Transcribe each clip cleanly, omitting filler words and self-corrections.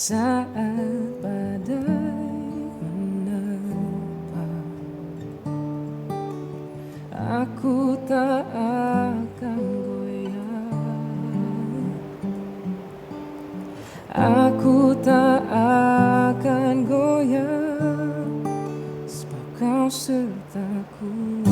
Saat badai menerpa, aku tak akan goyah. Aku tak akan goyah, sebab Kau sertaku.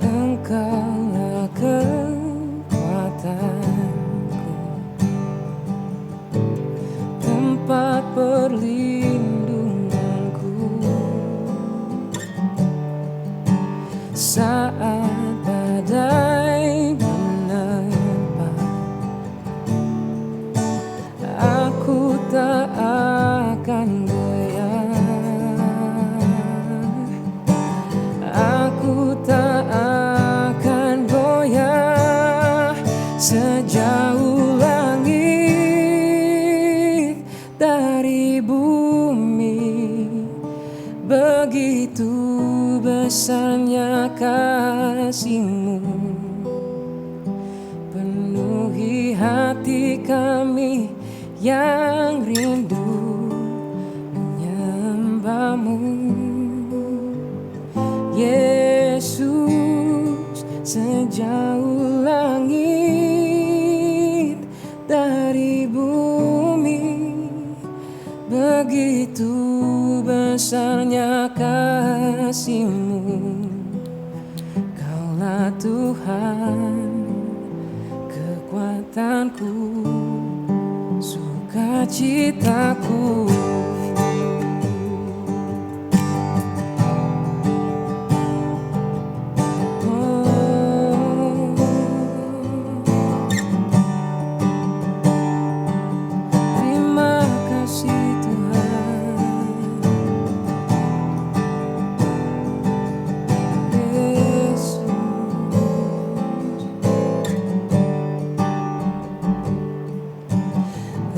Engkaulah kekuatanku, tempat perlindunganku. Saat badai menerpa, aku tak akan goyah. Aku tak akan goyah, sejauh langit dari bumi. Begitu besarnya kasih-Mu, penuhi hati kami yang rindu menyembah-Mu. Yesus, sejauh langit dari bumi, begitu besarnya kasih-Mu. Kaulah Tuhan, kekuatanku, sukacitaku.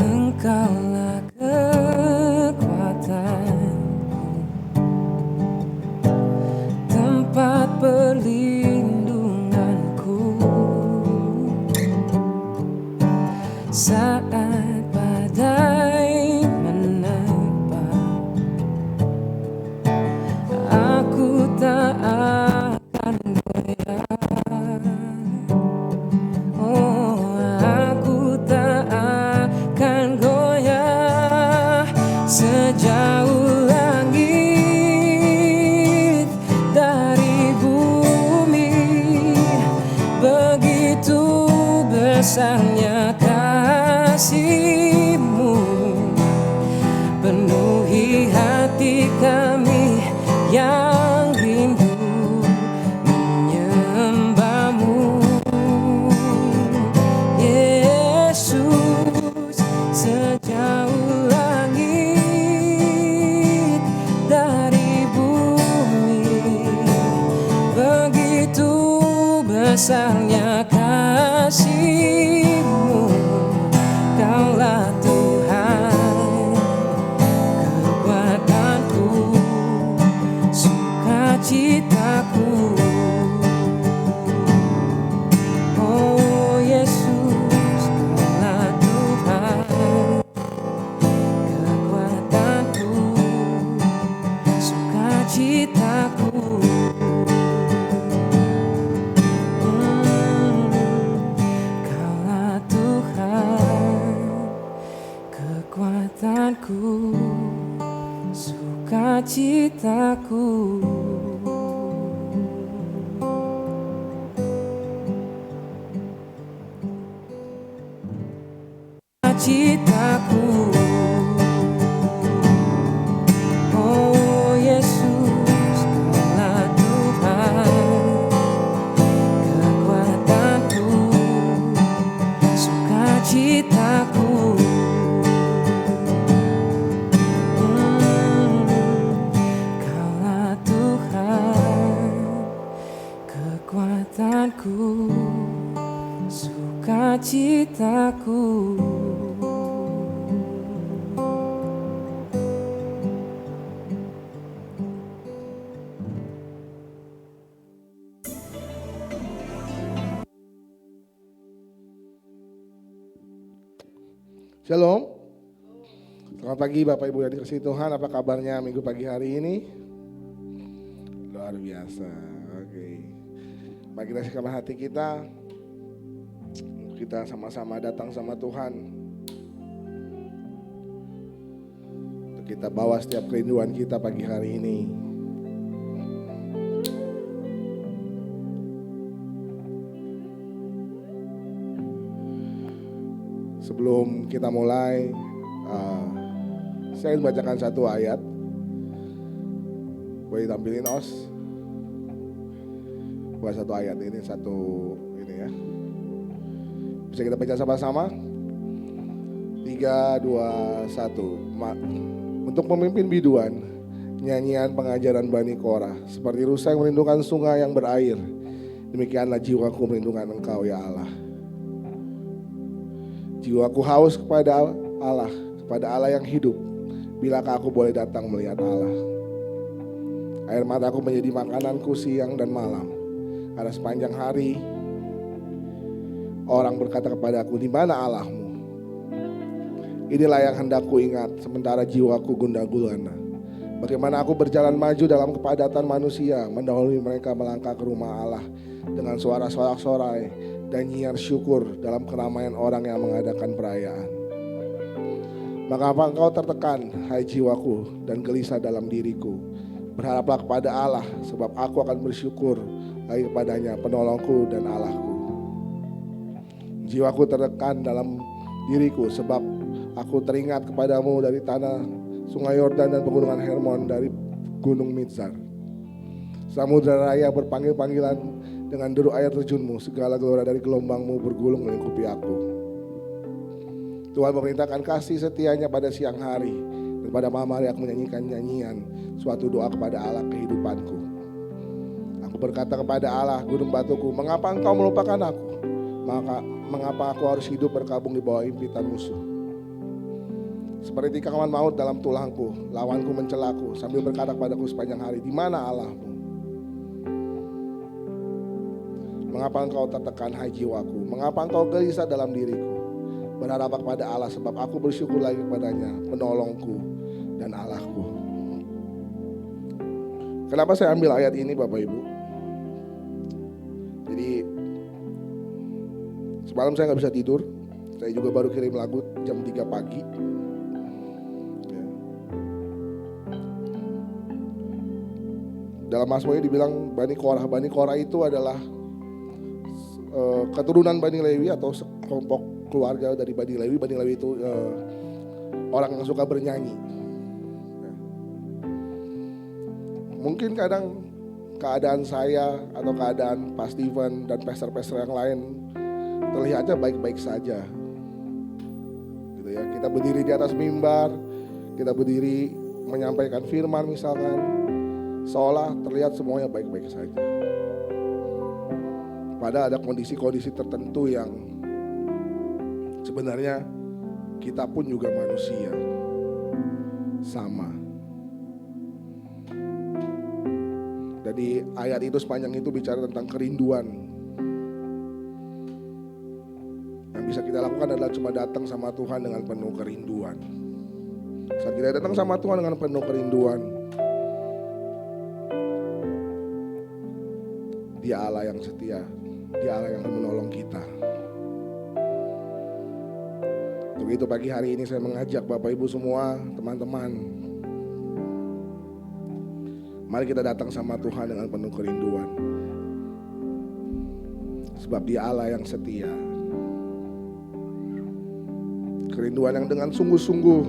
Engkaulah kekuatanku, tempat perlindunganku. Saat badai menerpa, aku tak akan goyah. Oh, aku tak akan goyah, sejauh langit dari bumi. Begitu besarnya kasih-Mu, penuhi hati kami yang rindu menyembah-Mu. Yesus, sejauh langit dari bumi, begitu besarnya kasih-Mu. Kaulah Tuhan, kekuatanku, sukacitaku. Oh Yesus, Kaulah Tuhan, kekuatanku, sukacitaku. Kaulah Tuhan, kekuatanku, sukacitaku. Citaku. Oh Yesus, Kaulah Tuhan, kekuatanku, sukacitaku. Kaulah Tuhan, kekuatanku, sukacitaku. Shalom. Selamat pagi Bapak Ibu yang dikasihi Tuhan. Apa kabarnya minggu pagi hari ini? Luar biasa. Oke. Mari kita siapkan hati kita. Kita sama-sama datang sama Tuhan. Untuk kita bawa setiap kerinduan kita pagi hari ini. Sebelum kita mulai, saya ingin bacakan satu ayat. Boleh tampilin Os? Bukan satu ayat, ini satu ini ya. Bisa kita baca sama-sama? 3, 2, 1. Untuk pemimpin biduan, nyanyian pengajaran Bani Korah. Seperti rusa yang merindukan sungai yang berair, demikianlah jiwaku merindukan Engkau ya Allah. Jiwaku haus kepada Allah yang hidup. Bilakah aku boleh datang melihat Allah? Air mataku menjadi makananku siang dan malam. Karena sepanjang hari orang berkata kepadaku, di mana Allahmu? Inilah yang hendak ku ingat sementara jiwaku gundah gulana. Bagaimana aku berjalan maju dalam kepadatan manusia, mendahului mereka melangkah ke rumah Allah dengan suara sorak-sorai dan nyiar syukur dalam keramaian orang yang mengadakan perayaan. Maka apa engkau tertekan, hai jiwaku, dan gelisah dalam diriku? Berharaplah kepada Allah, sebab aku akan bersyukur lagi kepadanya, penolongku dan Allahku. Jiwaku tertekan dalam diriku, sebab aku teringat kepadamu dari tanah sungai Yordan dan pegunungan Hermon, dari gunung Mizar. Samudra raya berpanggil-panggilan dengan deru air terjunmu, segala gelora dari gelombangmu bergulung melingkupi aku. Tuhan memerintahkan kasih setianya pada siang hari, dan pada malam hari aku menyanyikan nyanyian, suatu doa kepada Allah kehidupanku. Aku berkata kepada Allah, gunung batuku, mengapa engkau melupakan aku? Mengapa aku harus hidup berkabung di bawah impitan musuh? Seperti tikaman maut dalam tulangku, lawanku mencelaku, sambil berkata kepadaku sepanjang hari, di mana Allahmu? Mengapa engkau tertekan hai jiwaku? Mengapa engkau gelisah dalam diriku? Berharap kepada Allah, sebab aku bersyukur lagi kepadanya, penolongku dan Allahku. Kenapa saya ambil ayat ini Bapak Ibu? Jadi semalam saya gak bisa tidur. Saya juga baru kirim lagu jam 3 pagi. Dalam Mazmur ini dibilang Bani Korah. Bani Korah itu adalah keturunan Bani Lewi atau kelompok keluarga dari Bani Lewi. Bani Lewi itu orang yang suka bernyanyi. Mungkin kadang keadaan saya atau keadaan Pak Steven dan pastor-pastor yang lain terlihatnya baik-baik saja. Gitu ya. Kita berdiri di atas mimbar, kita berdiri menyampaikan firman misalkan, seolah terlihat semuanya baik-baik saja. Padahal ada kondisi-kondisi tertentu yang sebenarnya kita pun juga manusia, sama. Jadi ayat itu sepanjang itu bicara tentang kerinduan. Yang bisa kita lakukan adalah cuma datang sama Tuhan dengan penuh kerinduan. Saat kita datang sama Tuhan dengan penuh kerinduan, Dia Allah yang setia, Dia Allah yang akan menolong kita. Untuk itu pagi hari ini saya mengajak Bapak Ibu semua, teman-teman, mari kita datang sama Tuhan dengan penuh kerinduan. Sebab Dia Allah yang setia. Kerinduan yang dengan sungguh-sungguh.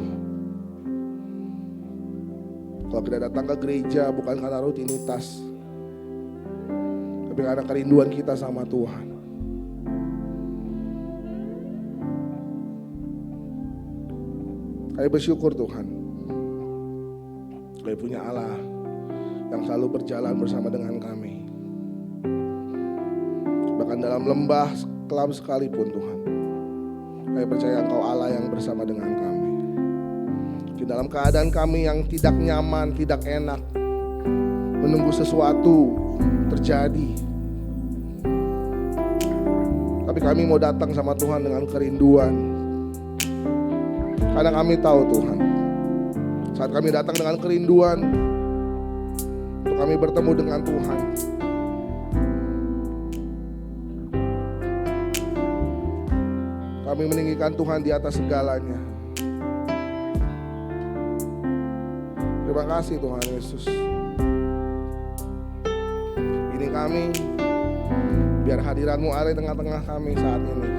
Kalau kita datang ke gereja bukan karena rutinitas, tapi karena kerinduan kita sama Tuhan. Kami bersyukur Tuhan, kami punya Allah yang selalu berjalan bersama dengan kami. Bahkan dalam lembah kelam sekalipun Tuhan, kami percaya Engkau Allah yang bersama dengan kami. Di dalam keadaan kami yang tidak nyaman, tidak enak, menunggu sesuatu terjadi, tapi kami mau datang sama Tuhan dengan kerinduan. Karena kami tahu Tuhan, saat kami datang dengan kerinduan untuk kami bertemu dengan Tuhan, kami meninggikan Tuhan di atas segalanya. Terima kasih Tuhan Yesus. Ini kami, biar hadirat-Mu ada di tengah-tengah kami saat ini.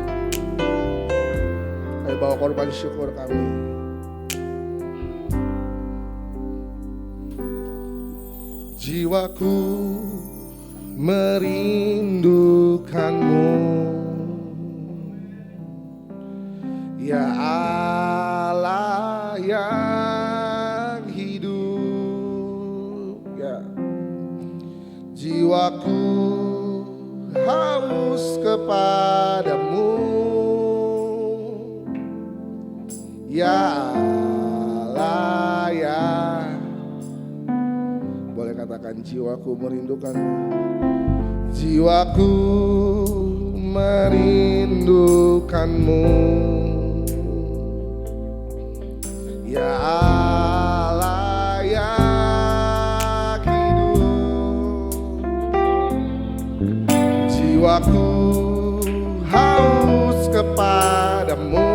Kami bawa korban syukur kami. Jiwaku merindukan-Mu, ya Allah yang hidup, ya. Jiwaku haus kepadamu, ya Allah ya. Boleh katakan jiwaku merindukanmu. Jiwaku merindukanmu, ya Allah yang hidup. Jiwaku haus kepadamu,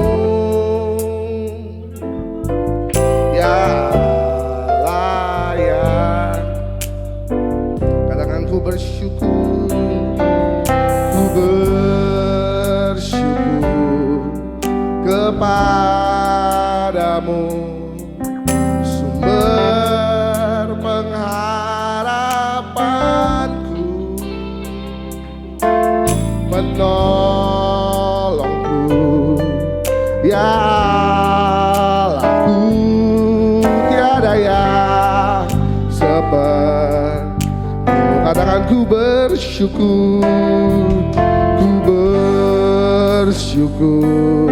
ya Allah ya. Katakan ku bersyukur, ku bersyukur kepadamu, sumber pengharapanku, penolongku, ya Allahku, tiada yang seperti-Mu. Katakan ku bersyukur, ku bersyukur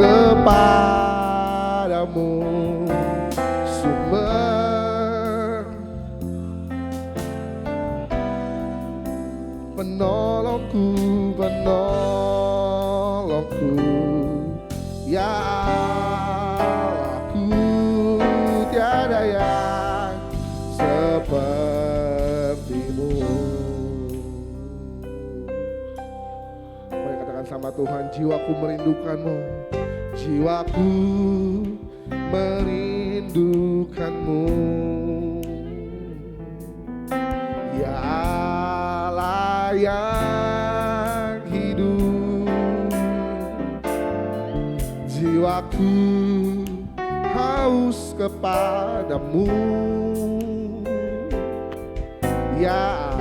kepadamu, sumber penolongku, penolongku, ya Allahku, tiada yang seperti-Mu. Mari katakan sama Tuhan, jiwaku merindukan-Mu, jiwaku merindukan-Mu, ya Allah yang hidup. Jiwaku haus kepadamu, ya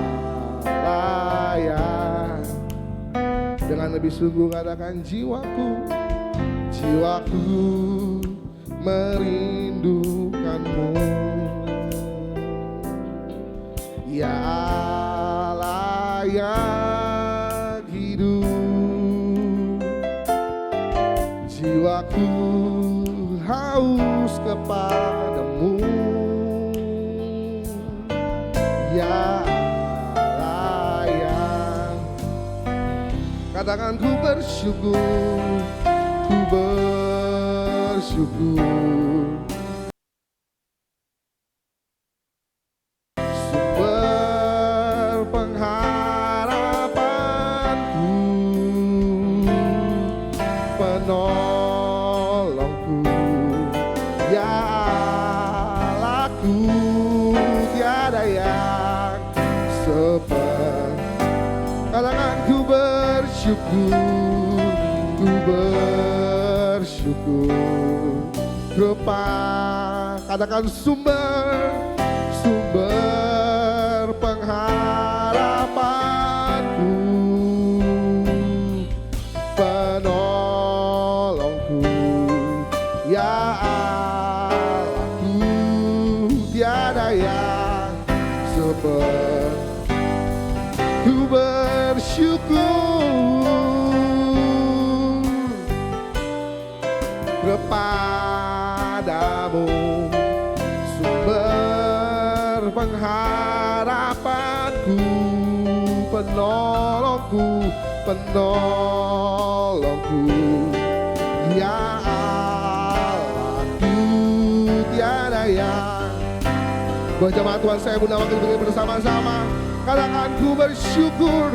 Allah ya. Dengan lebih sungguh katakan jiwaku, jiwaku merindukan-Mu, ya Allah yang hidup. Jiwaku haus kepadamu, ya Allah yang. Katakan ku bersyukur, ku bersyukur, sumber pengharapanku, penolongku, ya Allahku, tiada yang seperti. Katakan ku bersyukur, ku bersyukur katakan sumber, sumber pengharapanku, penolongku, ya Allahku, tiada yang seperti. Ku bersyukur kepadamu, sumber pengharapanku, penolongku, penolongku, ya Allah. Buat jemaat Tuhan saya Bunda waktu begini bersama-sama. Katakan ku bersyukur.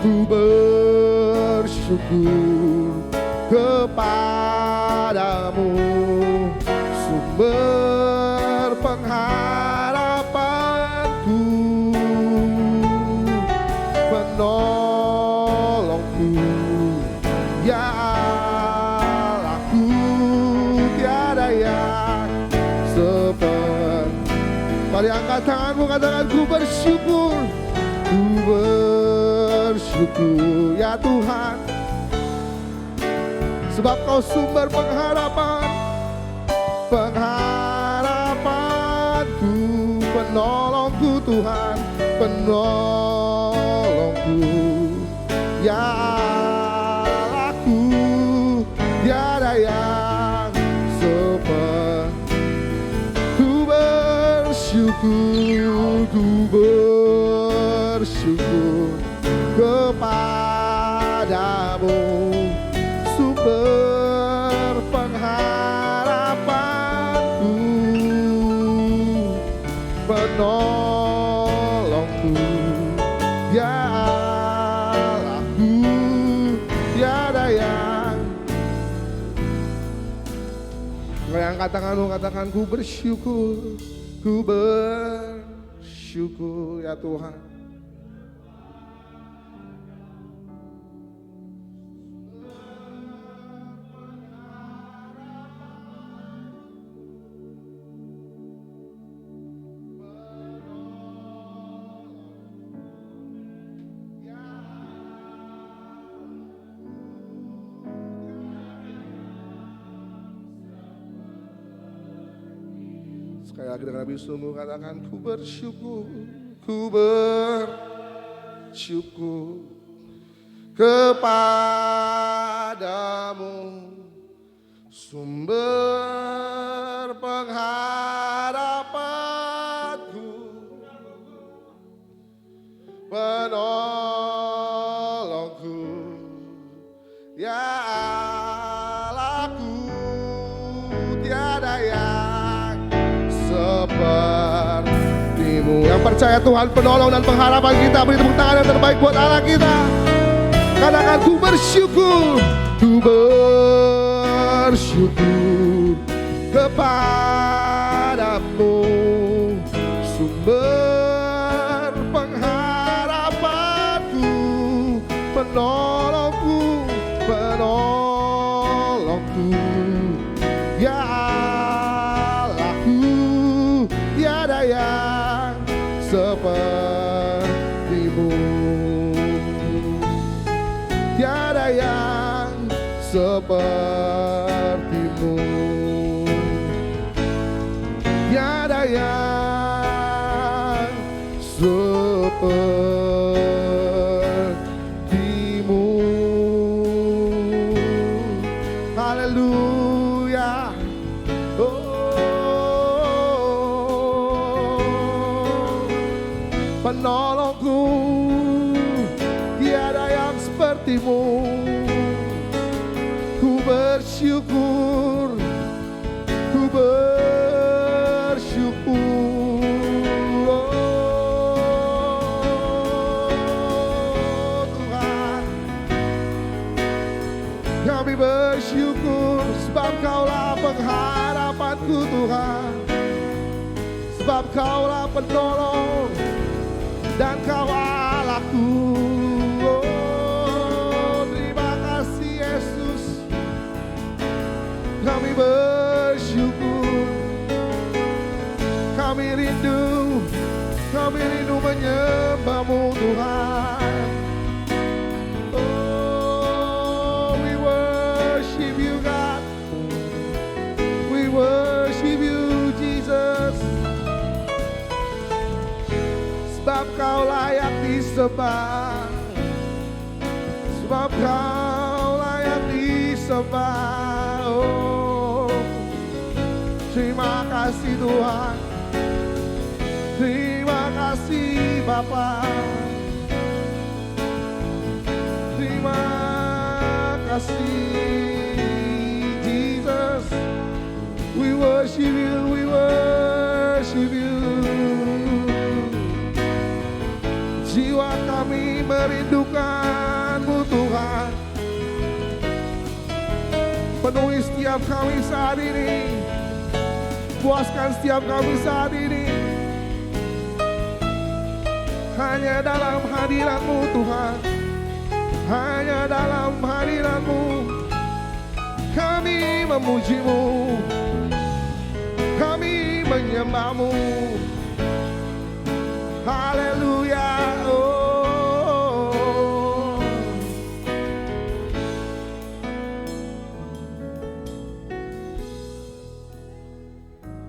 Ku bersyukur kepadamu, sumber pengharapanku, penolongku, ya Allahku, tiada yang seperti. Mari angkat tanganmu, katakan ku bersyukur, ku bersyukur ya Tuhan, sebab kau sumber pengharapan, pengharapanku, penolongku Tuhan, penolongku, ya Allahku, tiada yang seperti. Ku bersyukur, ku bersyukur kepadamu, sumber pengharapanku, penolongku, ya Allahku, tiada yang. Angkat tanganmu, katakan ku bersyukur, ku bersyukur ya Tuhan. Sekali lagi dengan Nabi sungguh katakan ku bersyukur, ku bersyukur kepadamu, sumber pengharapanku, penolongku, ya Allahku, tiada yang sepertimu. Yang percaya Tuhan penolong dan pengharapan kita, beri tepuk tangan yang terbaik buat Allah kita. Katakan ku bersyukur, ku bersyukur kepadamu, sumber pengharapanku, penolongku, penolongku, ya Allahku, tiada yang sepertimu, tiada yang sepertimu, tiada yang sepertimu. Haleluya. Penolongku, tiada yang sepertimu. Ku bersyukur, ku bersyukur, oh Tuhan. Kami bersyukur sebab Kaulah pengharapanku Tuhan, sebab Kaulah penolong dan Kau Allahku. Oh, terima kasih Yesus. Kami bersyukur, kami rindu menyembah-Mu Tuhan. Oh, we worship You God, we worship You Jesus. Sebab Kau layak disembah, sebab Kau layak disembah. Oh, terima kasih Tuhan, terima kasih Bapa, terima kasih Jesus. We worship you, we worship you. Jiwa kami merindukan-Mu Tuhan. Penuhi setiap kami saat ini. Puaskan setiap kami saat ini. Hanya dalam hadirat-Mu Tuhan. Hanya dalam hadirat-Mu kami memuji-Mu, kami menyembah-Mu. Haleluya. Oh.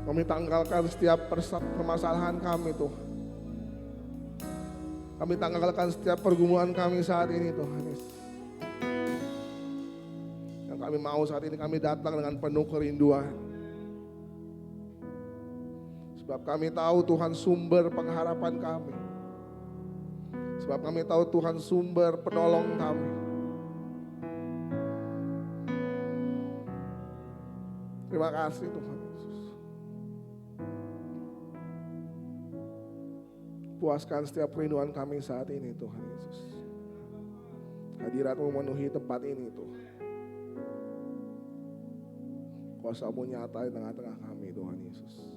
Kami tanggalkan setiap permasalahan kami Tuhan. Kami tanggalkan setiap pergumulan kami saat ini Tuhan Yesus. Yang kami mau saat ini kami datang dengan penuh kerinduan. Sebab kami tahu Tuhan sumber pengharapan kami. Sebab kami tahu Tuhan sumber penolong kami. Terima kasih Tuhan Yesus. Puaskan setiap kerinduan kami saat ini Tuhan Yesus. Hadirat-Mu memenuhi tempat ini Tuhan. Kuasa-Mu nyata di tengah-tengah kami Tuhan Yesus.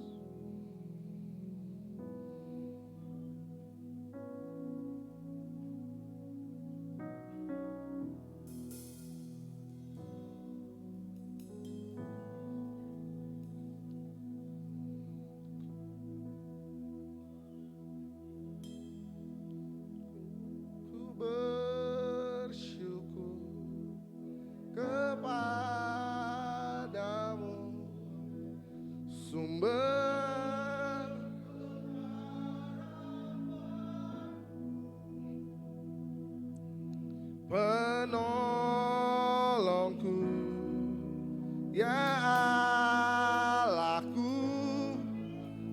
Penolongku, ya Allahku,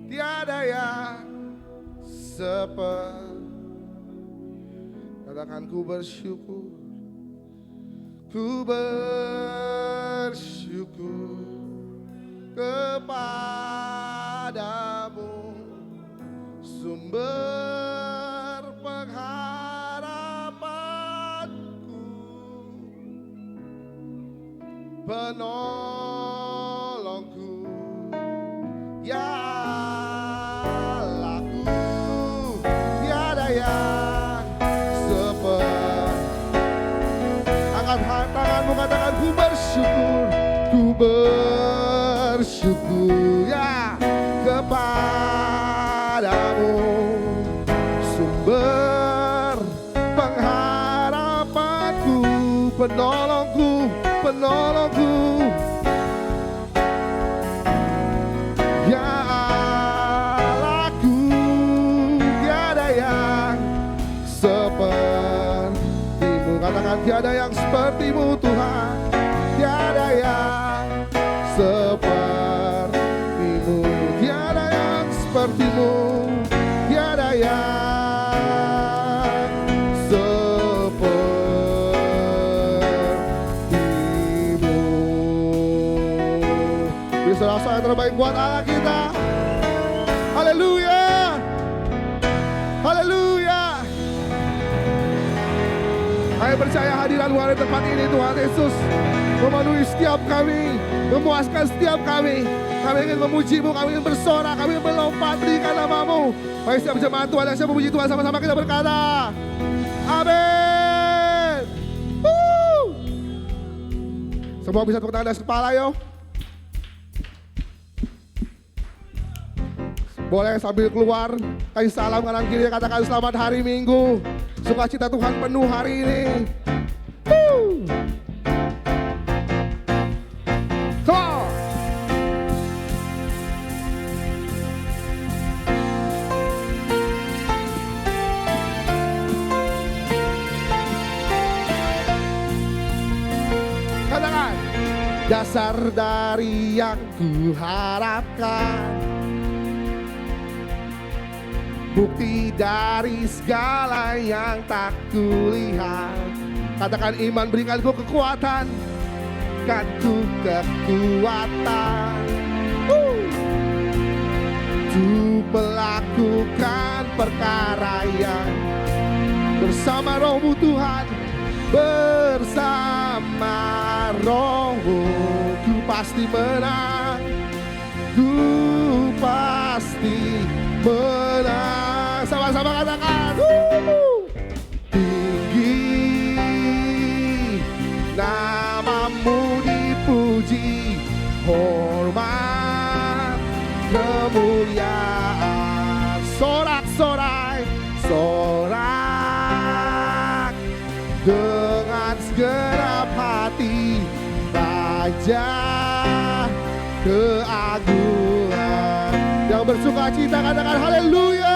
tiada yang seperti. Katakan ku bersyukur, ku bersyukur kepadamu, sumber pengharapanku, penolongku, ya Allahku, tiada yang seperti. Angkat tanganmu, katakan ku bersyukur, ku bersyukur ya kepadamu, sumber pengharapanku, penolongku, penolongku, ya Allahku, tiada yang seperti-Mu. Katakan tiada yang seperti-Mu Tuhan, tiada yang seperti-Mu, tiada yang seperti-Mu, tiada yang seperti-Mu. Bisa rasa yang terbaik buat Allah kita. Haleluya, haleluya. Kami percaya hadirat-Mu ada di tempat ini Tuhan Yesus, memenuhi setiap kami, memuaskan setiap kami. Kami ingin memuji-Mu, kami ingin bersorak, kami ingin melompat berikan nama-Mu. Mari setiap jemaat Tuhan yang siap memuji Tuhan, sama-sama kita berkata, amin. Semua bisa tepuk tangan di atas kepala yo. Boleh sambil keluar, kasih salam kanan kiri, katakan selamat hari Minggu. Sukacita Tuhan penuh hari ini. Katakan, dasar dari yang kuharapkan, bukti dari segala yang tak kulihat. Katakan iman berikanku kekuatan, kanku kekuatan. melakukan perkara yang bersama Roh-Mu Tuhan, bersama Roh-Mu ku pasti menang, ku pasti menang. Sama-sama katakan, tinggi namamu dipuji, hormat kemuliaan, sorak-sorai, sorak dengan segenap hati, Raja keagungan. Yang bersuka cita katakan haleluya.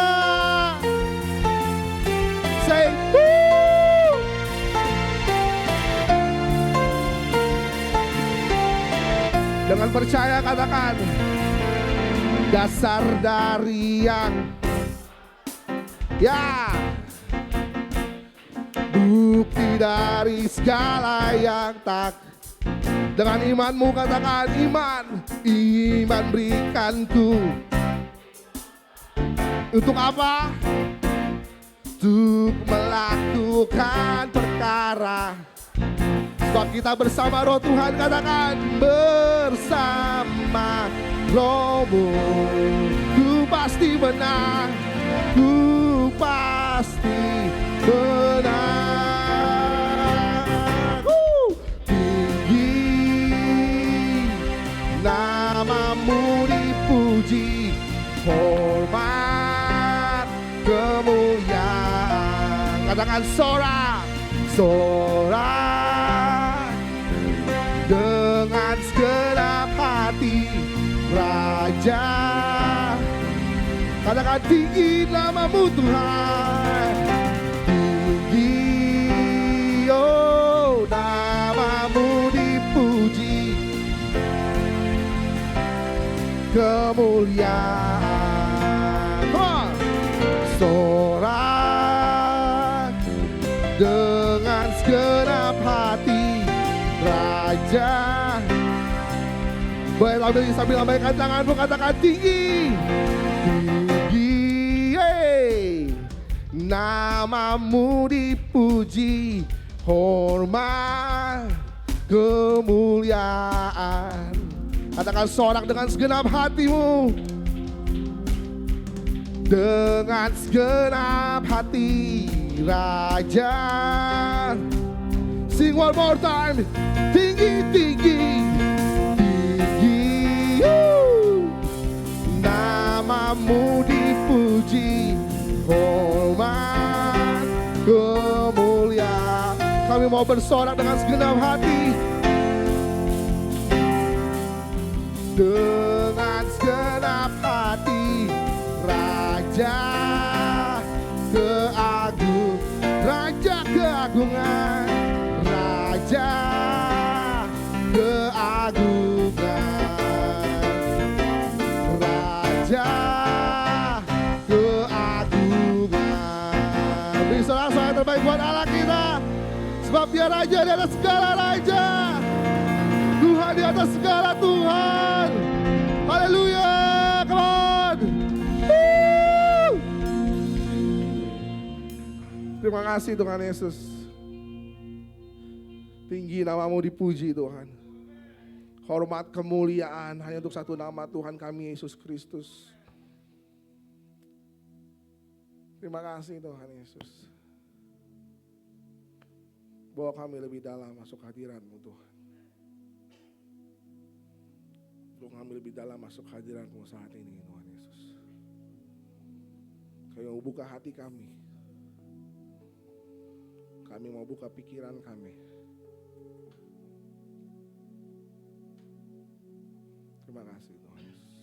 Say woo. Dengan percaya katakan, dasar dari yang ya, bukti dari segala yang tak. Dengan imanmu katakan iman, iman berikanku. Untuk apa? Untuk melakukan perkara. Sebab kita bersama Roh Tuhan, katakan bersama Roh-Mu ku pasti menang, ku pasti menang. Tinggi namamu dipuji, hormat kemuliaan. Katakan sorak, sorak dengan segenap hati, Raja. Katakan tinggi namamu Tuhan, tinggi, oh namamu dipuji, kemuliaan. Come on. Sorak dengan segenap hati, Raja. Boleh sambil lambaikan tanganmu, katakan tinggi, tinggi, namamu dipuji, hormat kemuliaan. Katakan sorak dengan segenap hatimu, dengan segenap hati, Raja. Sing one more time, tinggi, tinggi, tinggi, namamu dipuji, hormat kemuliaan. Kami mau bersorak dengan segenap hati, dengan segenap hati, Raja keagung, Raja keagungan, Raja keagungan, Raja keagungan. Beri sorak-sorai yang terbaik buat Allah kita, sebab Dia Raja di atas segala raja, Tuhan di atas segala Tuhan. Haleluya, come on. Woo! Terima kasih Tuhan Yesus. Tinggi namamu dipuji Tuhan. Hormat kemuliaan hanya untuk satu nama, Tuhan kami Yesus Kristus. Terima kasih Tuhan Yesus. Bawa kami lebih dalam masuk hadirat-Mu Tuhan. Bawa kami lebih dalam masuk hadirat-Mu saat ini Tuhan Yesus. Kami mau buka hati kami. Kami mau buka pikiran kami. Terima kasih Tuhan Yesus.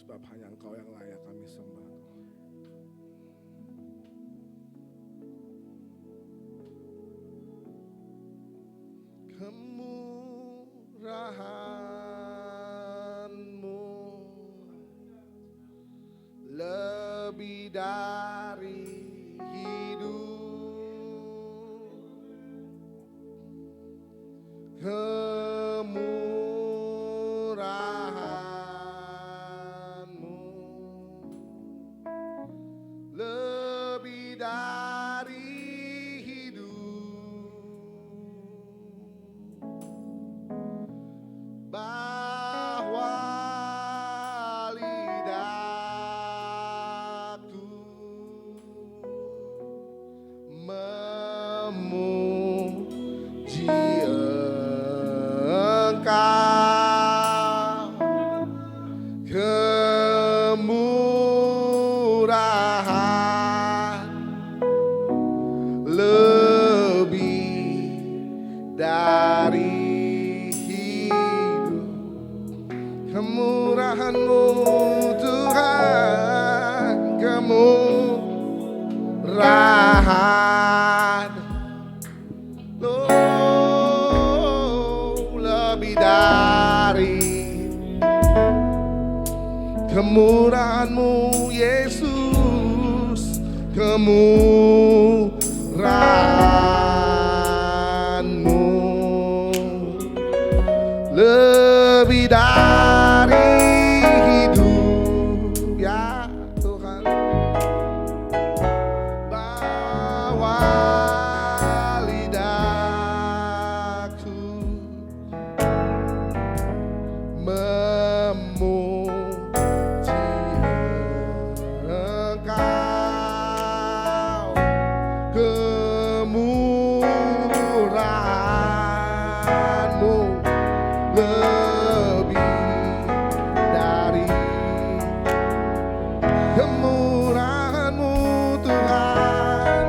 Sebab hanya Engkau yang layak kami sembah Tuhan. Kemurahan-Mu lebih dari hidup, kemurahan kemurahan lebih dari hidup. Kemurahan-Mu Tuhan, kemurahan lebih dari kemurahan-Mu Yesus, kemurahan-Mu lebih dari hidup ya Tuhan. Bawa lidahku memuji Engkau, kemurahan-Mu lebih dari kemurahan-Mu Tuhan,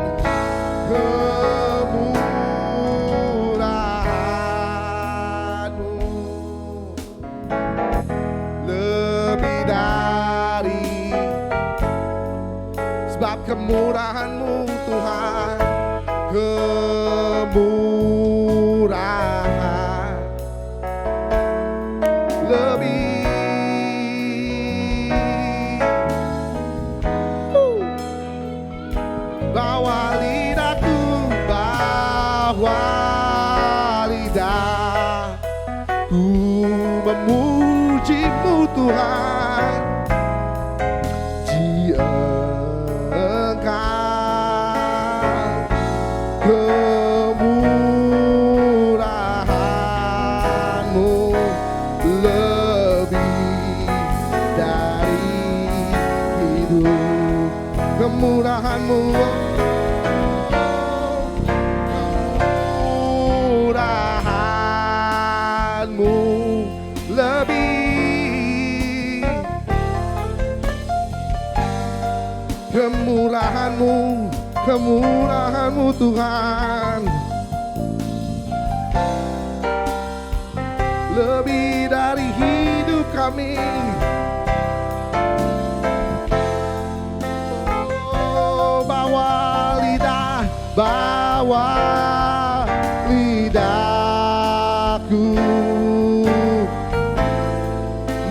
kemurahan-Mu lebih dari, sebab kemurahan-Mu Tuhan, kemurahan lebih. Bawa lidahku, bawa lidahku memuji-Mu Tuhan, puji Engkau, kemurahan-Mu lebih dari hidup. Kemurahan-Mu, kemurahan-Mu lebih, kemurahan-Mu, kemurahan-Mu Tuhan lebih dari hidup kami. Oh, bawa lidah, bawa lidahku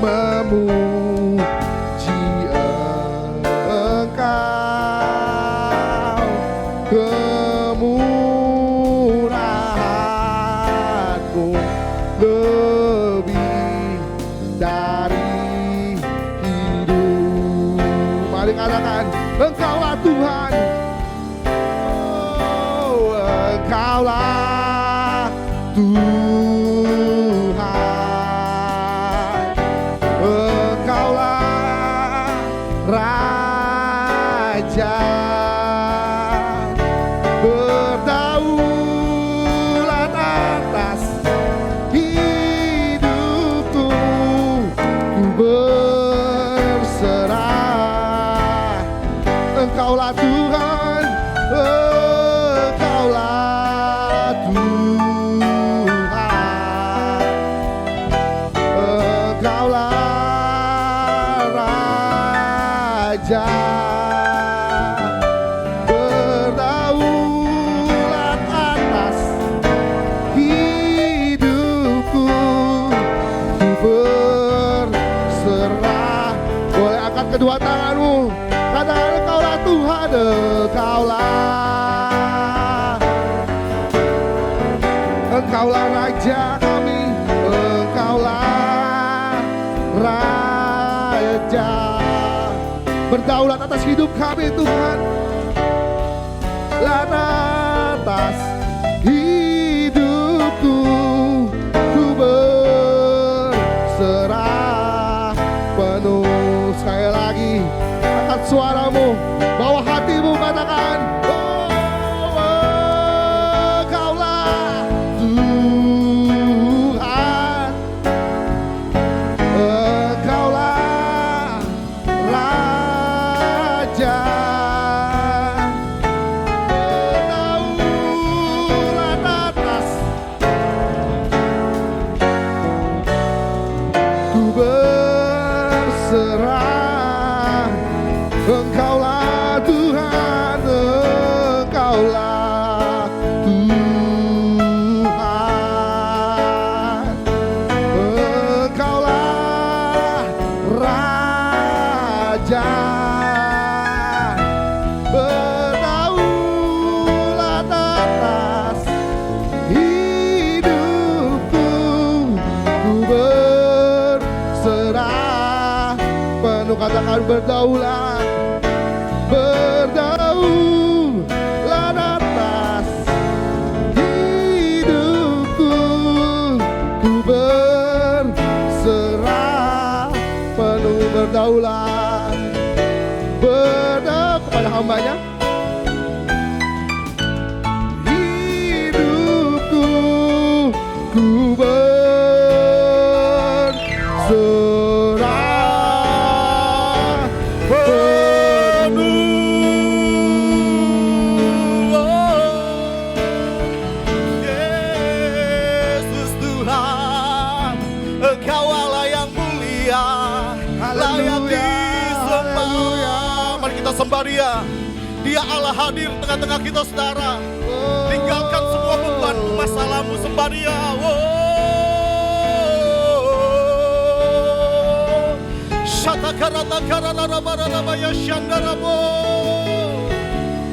memuji Engkau, kemurahan-Mu lebih dari hidup. Mari katakan, Engkaulah Tuhan, oh, Engkaulah Tuhan, Engkaulah Raja, berdaulat atas hidupku, ku berserah. Engkaulah Tuhan, Engkaulah Tuhan, Engkaulah Raja, berdaulat atas hidupku, ku berserah. Boleh angkat kedua tanganmu, katakan Engkaulah Tuhan, Engkaulah Raja kami, Engkaulah Raja, berdaulat atas hidup kami Tuhan, atas hidupku, ku berserah penuh. Sekali lagi, angkat suaramu, bawa hatimu, katakan, oh, Engkaulah Tuhan, Engkaulah Engkaulah Tuhan, Engkaulah Tuhan, Engkaulah Raja, berdaulat atas hidupku, ku berserah penuh, katakan berdaulat. Berdaulat atas hidupku, ku berserah penuh, berdaulat. Berdaulat kepada hambanya. Hidupku ku berserah penuh. Yesus Tuhan, Engkau Allah yang mulia, layak disembah. Mari kita sembah Dia. Dia Allah hadir tengah-tengah kita, saudara. Tinggalkan semua beban masalahmu, sembah Dia.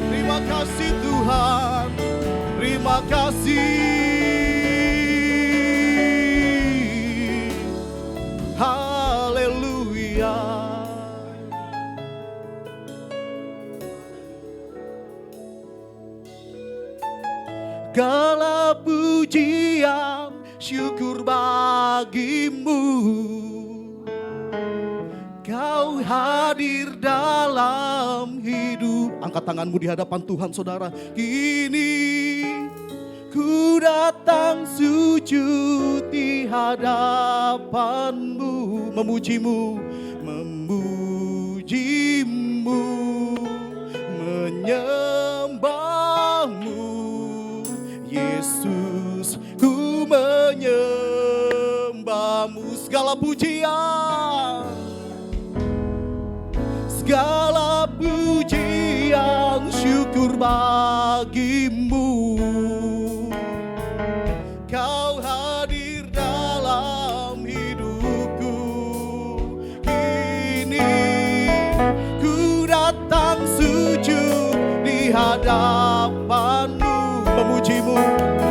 Terima kasih Tuhan, terima kasih. Haleluya. Segala pujian syukur bagimu, Kau hadir dalam hidup. Angkat tanganmu di hadapan Tuhan, saudara. Kini ku datang sujud di hadapanmu, memujimu, memujimu, menyembahmu. Yesus, ku menyembahmu. Segala pujian, segala pujian syukur bagimu. Kau hadir dalam hidupku. Kini ku datang sujud di hadapanmu, memujimu,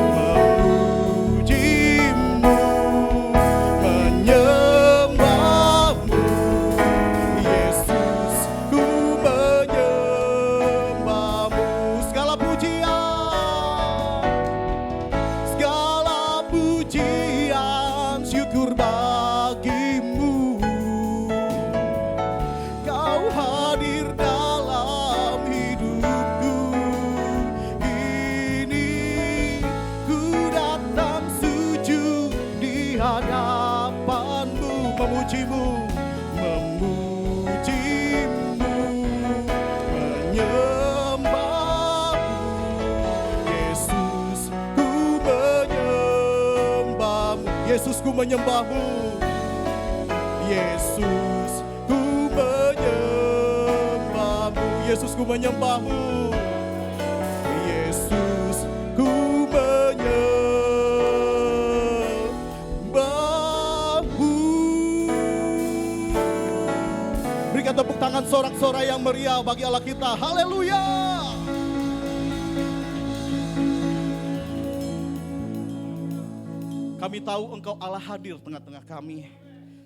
memujimu, menyembahmu. Yesus, ku menyembahmu. Segala pujian, segala pujian syukur bagimu. Kau hadir dalam hidupku. Kini ku datang sujud di hadapanmu, memujimu, memujimu, menyembahmu. Yesus, ku menyembahmu. Yesus, ku menyembahmu. Yesus, ku menyembahmu. Yesus, ku menyembahmu. Yesus, ku menyembahmu. Berikan tepuk tangan sorak-sorai yang meriah bagi Allah kita. Haleluya. Kami tahu Engkau Allah hadir tengah-tengah kami.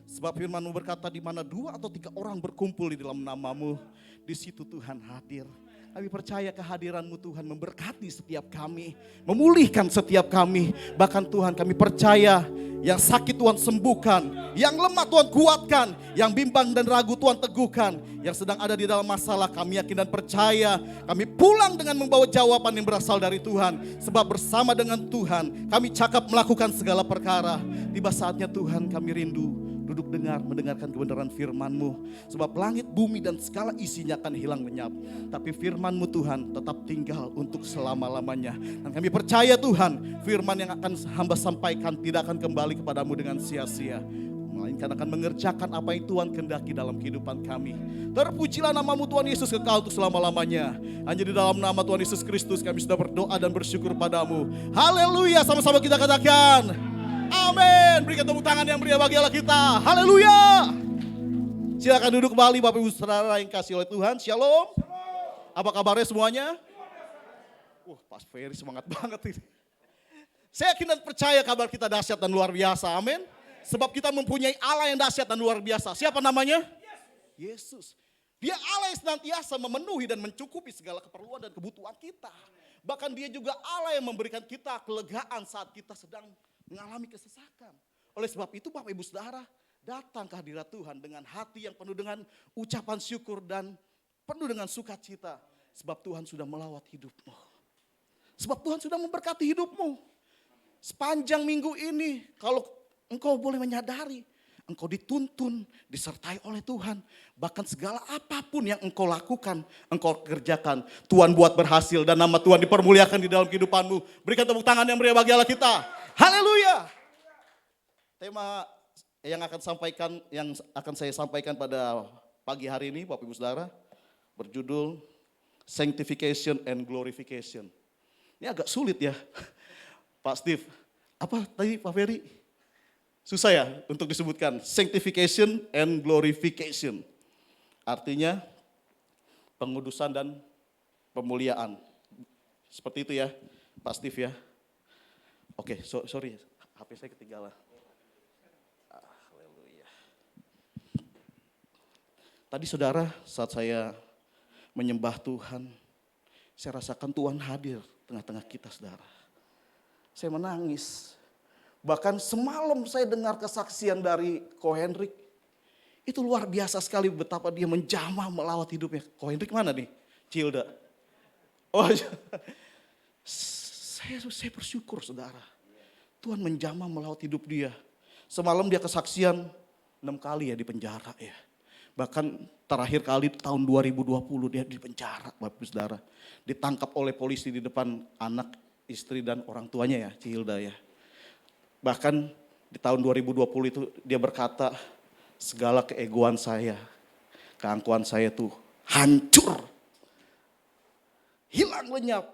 Sebab firman-Mu berkata, di mana 2 atau 3 orang berkumpul di dalam nama-Mu, di situ Tuhan hadir. Kami percaya kehadiran-Mu Tuhan memberkati setiap kami, memulihkan setiap kami. Bahkan Tuhan, kami percaya yang sakit Tuhan sembuhkan, yang lemah Tuhan kuatkan, yang bimbang dan ragu Tuhan teguhkan, yang sedang ada di dalam masalah kami yakin dan percaya kami pulang dengan membawa jawaban yang berasal dari Tuhan. Sebab bersama dengan Tuhan kami cakap melakukan segala perkara. Tiba saatnya Tuhan, kami rindu duduk mendengarkan kebenaran firman-Mu. Sebab langit, bumi dan segala isinya akan hilang lenyap. Tapi firman-Mu Tuhan tetap tinggal untuk selama-lamanya. Dan kami percaya Tuhan, firman yang akan hamba sampaikan tidak akan kembali kepadamu dengan sia-sia. melainkan akan mengerjakan apa yang Tuhan kehendaki dalam kehidupan kami. Terpujilah namamu Tuhan Yesus kekal untuk selama-lamanya. Hanya di dalam nama Tuhan Yesus Kristus kami sudah berdoa dan bersyukur padamu. Haleluya, sama-sama kita katakan amin. Berikan tepuk tangan yang meriah bagi Allah kita. Haleluya. Silakan duduk kembali Bapak Ibu Saudara yang kasih oleh Tuhan. Shalom. Apa kabarnya semuanya? Pas Ferry semangat banget ini. Saya yakin dan percaya kabar kita dahsyat dan luar biasa. Amin. Sebab kita mempunyai Allah yang dahsyat dan luar biasa. Siapa namanya? Yesus. Dia Allah yang senantiasa memenuhi dan mencukupi segala keperluan dan kebutuhan kita. Bahkan dia juga Allah yang memberikan kita kelegaan saat kita sedang mengalami kesesakan. Oleh sebab itu Bapak Ibu Saudara, datang ke hadirat Tuhan dengan hati yang penuh dengan ucapan syukur dan penuh dengan sukacita. Sebab Tuhan sudah melawat hidupmu. Sebab Tuhan sudah memberkati hidupmu. Sepanjang minggu ini, kalau engkau boleh menyadari, engkau dituntun, disertai oleh Tuhan. Bahkan segala apapun yang engkau lakukan, engkau kerjakan. Tuhan buat berhasil dan nama Tuhan dipermuliakan di dalam kehidupanmu. Berikan tepuk tangan yang meriah bagi Allah kita. Haleluya. Tema yang akan saya sampaikan pada pagi hari ini, Bapak Ibu Saudara, berjudul Sanctification and Glorification. Ini agak sulit ya. Pak Steve, apa tadi Pak Ferry? Susah ya untuk disebutkan. Sanctification and glorification. Artinya pengudusan dan pemuliaan. Seperti itu ya Pak Steve ya. Oke, sorry HP saya ketinggalan. Haleluya. Tadi saudara saat saya menyembah Tuhan, saya rasakan Tuhan hadir tengah-tengah kita saudara. Saya menangis. Bahkan semalam saya dengar kesaksian dari Ko Hendrik. Itu luar biasa sekali betapa dia menjamah melawat hidupnya. Ko Hendrik mana nih? Cilda. Oh, saya bersyukur saudara. Tuhan menjamah melawat hidup dia. Semalam dia kesaksian 6 kali ya di penjara ya. Bahkan terakhir kali tahun 2020 dia di penjara Bapak Saudara. Ditangkap oleh polisi di depan anak, istri dan orang tuanya ya, Cilda ya. Bahkan di tahun 2020 itu dia berkata, segala keegoan saya, keangkuhan saya tuh hancur. Hilang lenyap.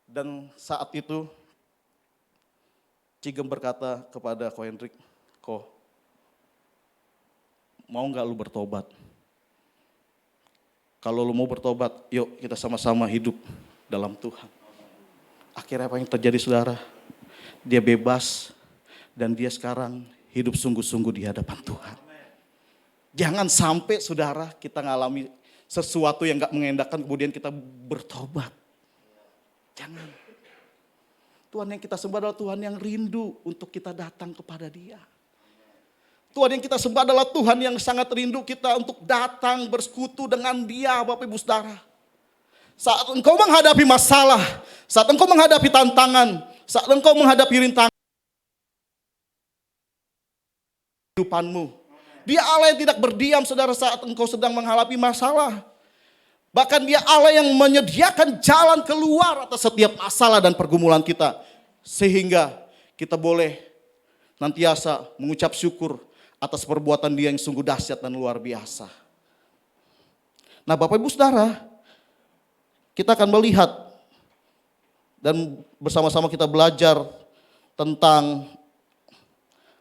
Dan saat itu Cigem berkata kepada Ko Hendrik, Ko, mau gak lu bertobat? Kalau lu mau bertobat, yuk kita sama-sama hidup dalam Tuhan. Akhirnya apa yang terjadi saudara? Dia bebas dan dia sekarang hidup sungguh-sungguh di hadapan Tuhan. Jangan sampai saudara kita ngalami sesuatu yang gak mengenakan kemudian kita bertobat. Jangan. Tuhan yang kita sembah adalah Tuhan yang rindu untuk kita datang kepada Dia. Tuhan yang kita sembah adalah Tuhan yang sangat rindu kita untuk datang bersekutu dengan Dia, Bapak Ibu Saudara. Saat engkau menghadapi masalah, saat engkau menghadapi tantangan, saat engkau menghadapi rintangan kehidupanmu. Dia Allah yang tidak berdiam saudara saat engkau sedang menghadapi masalah. Bahkan dia Allah yang menyediakan jalan keluar atas setiap masalah dan pergumulan kita. Sehingga kita boleh nantiasa mengucap syukur atas perbuatan dia yang sungguh dahsyat dan luar biasa. Nah Bapak Ibu Saudara, kita akan melihat dan bersama-sama kita belajar tentang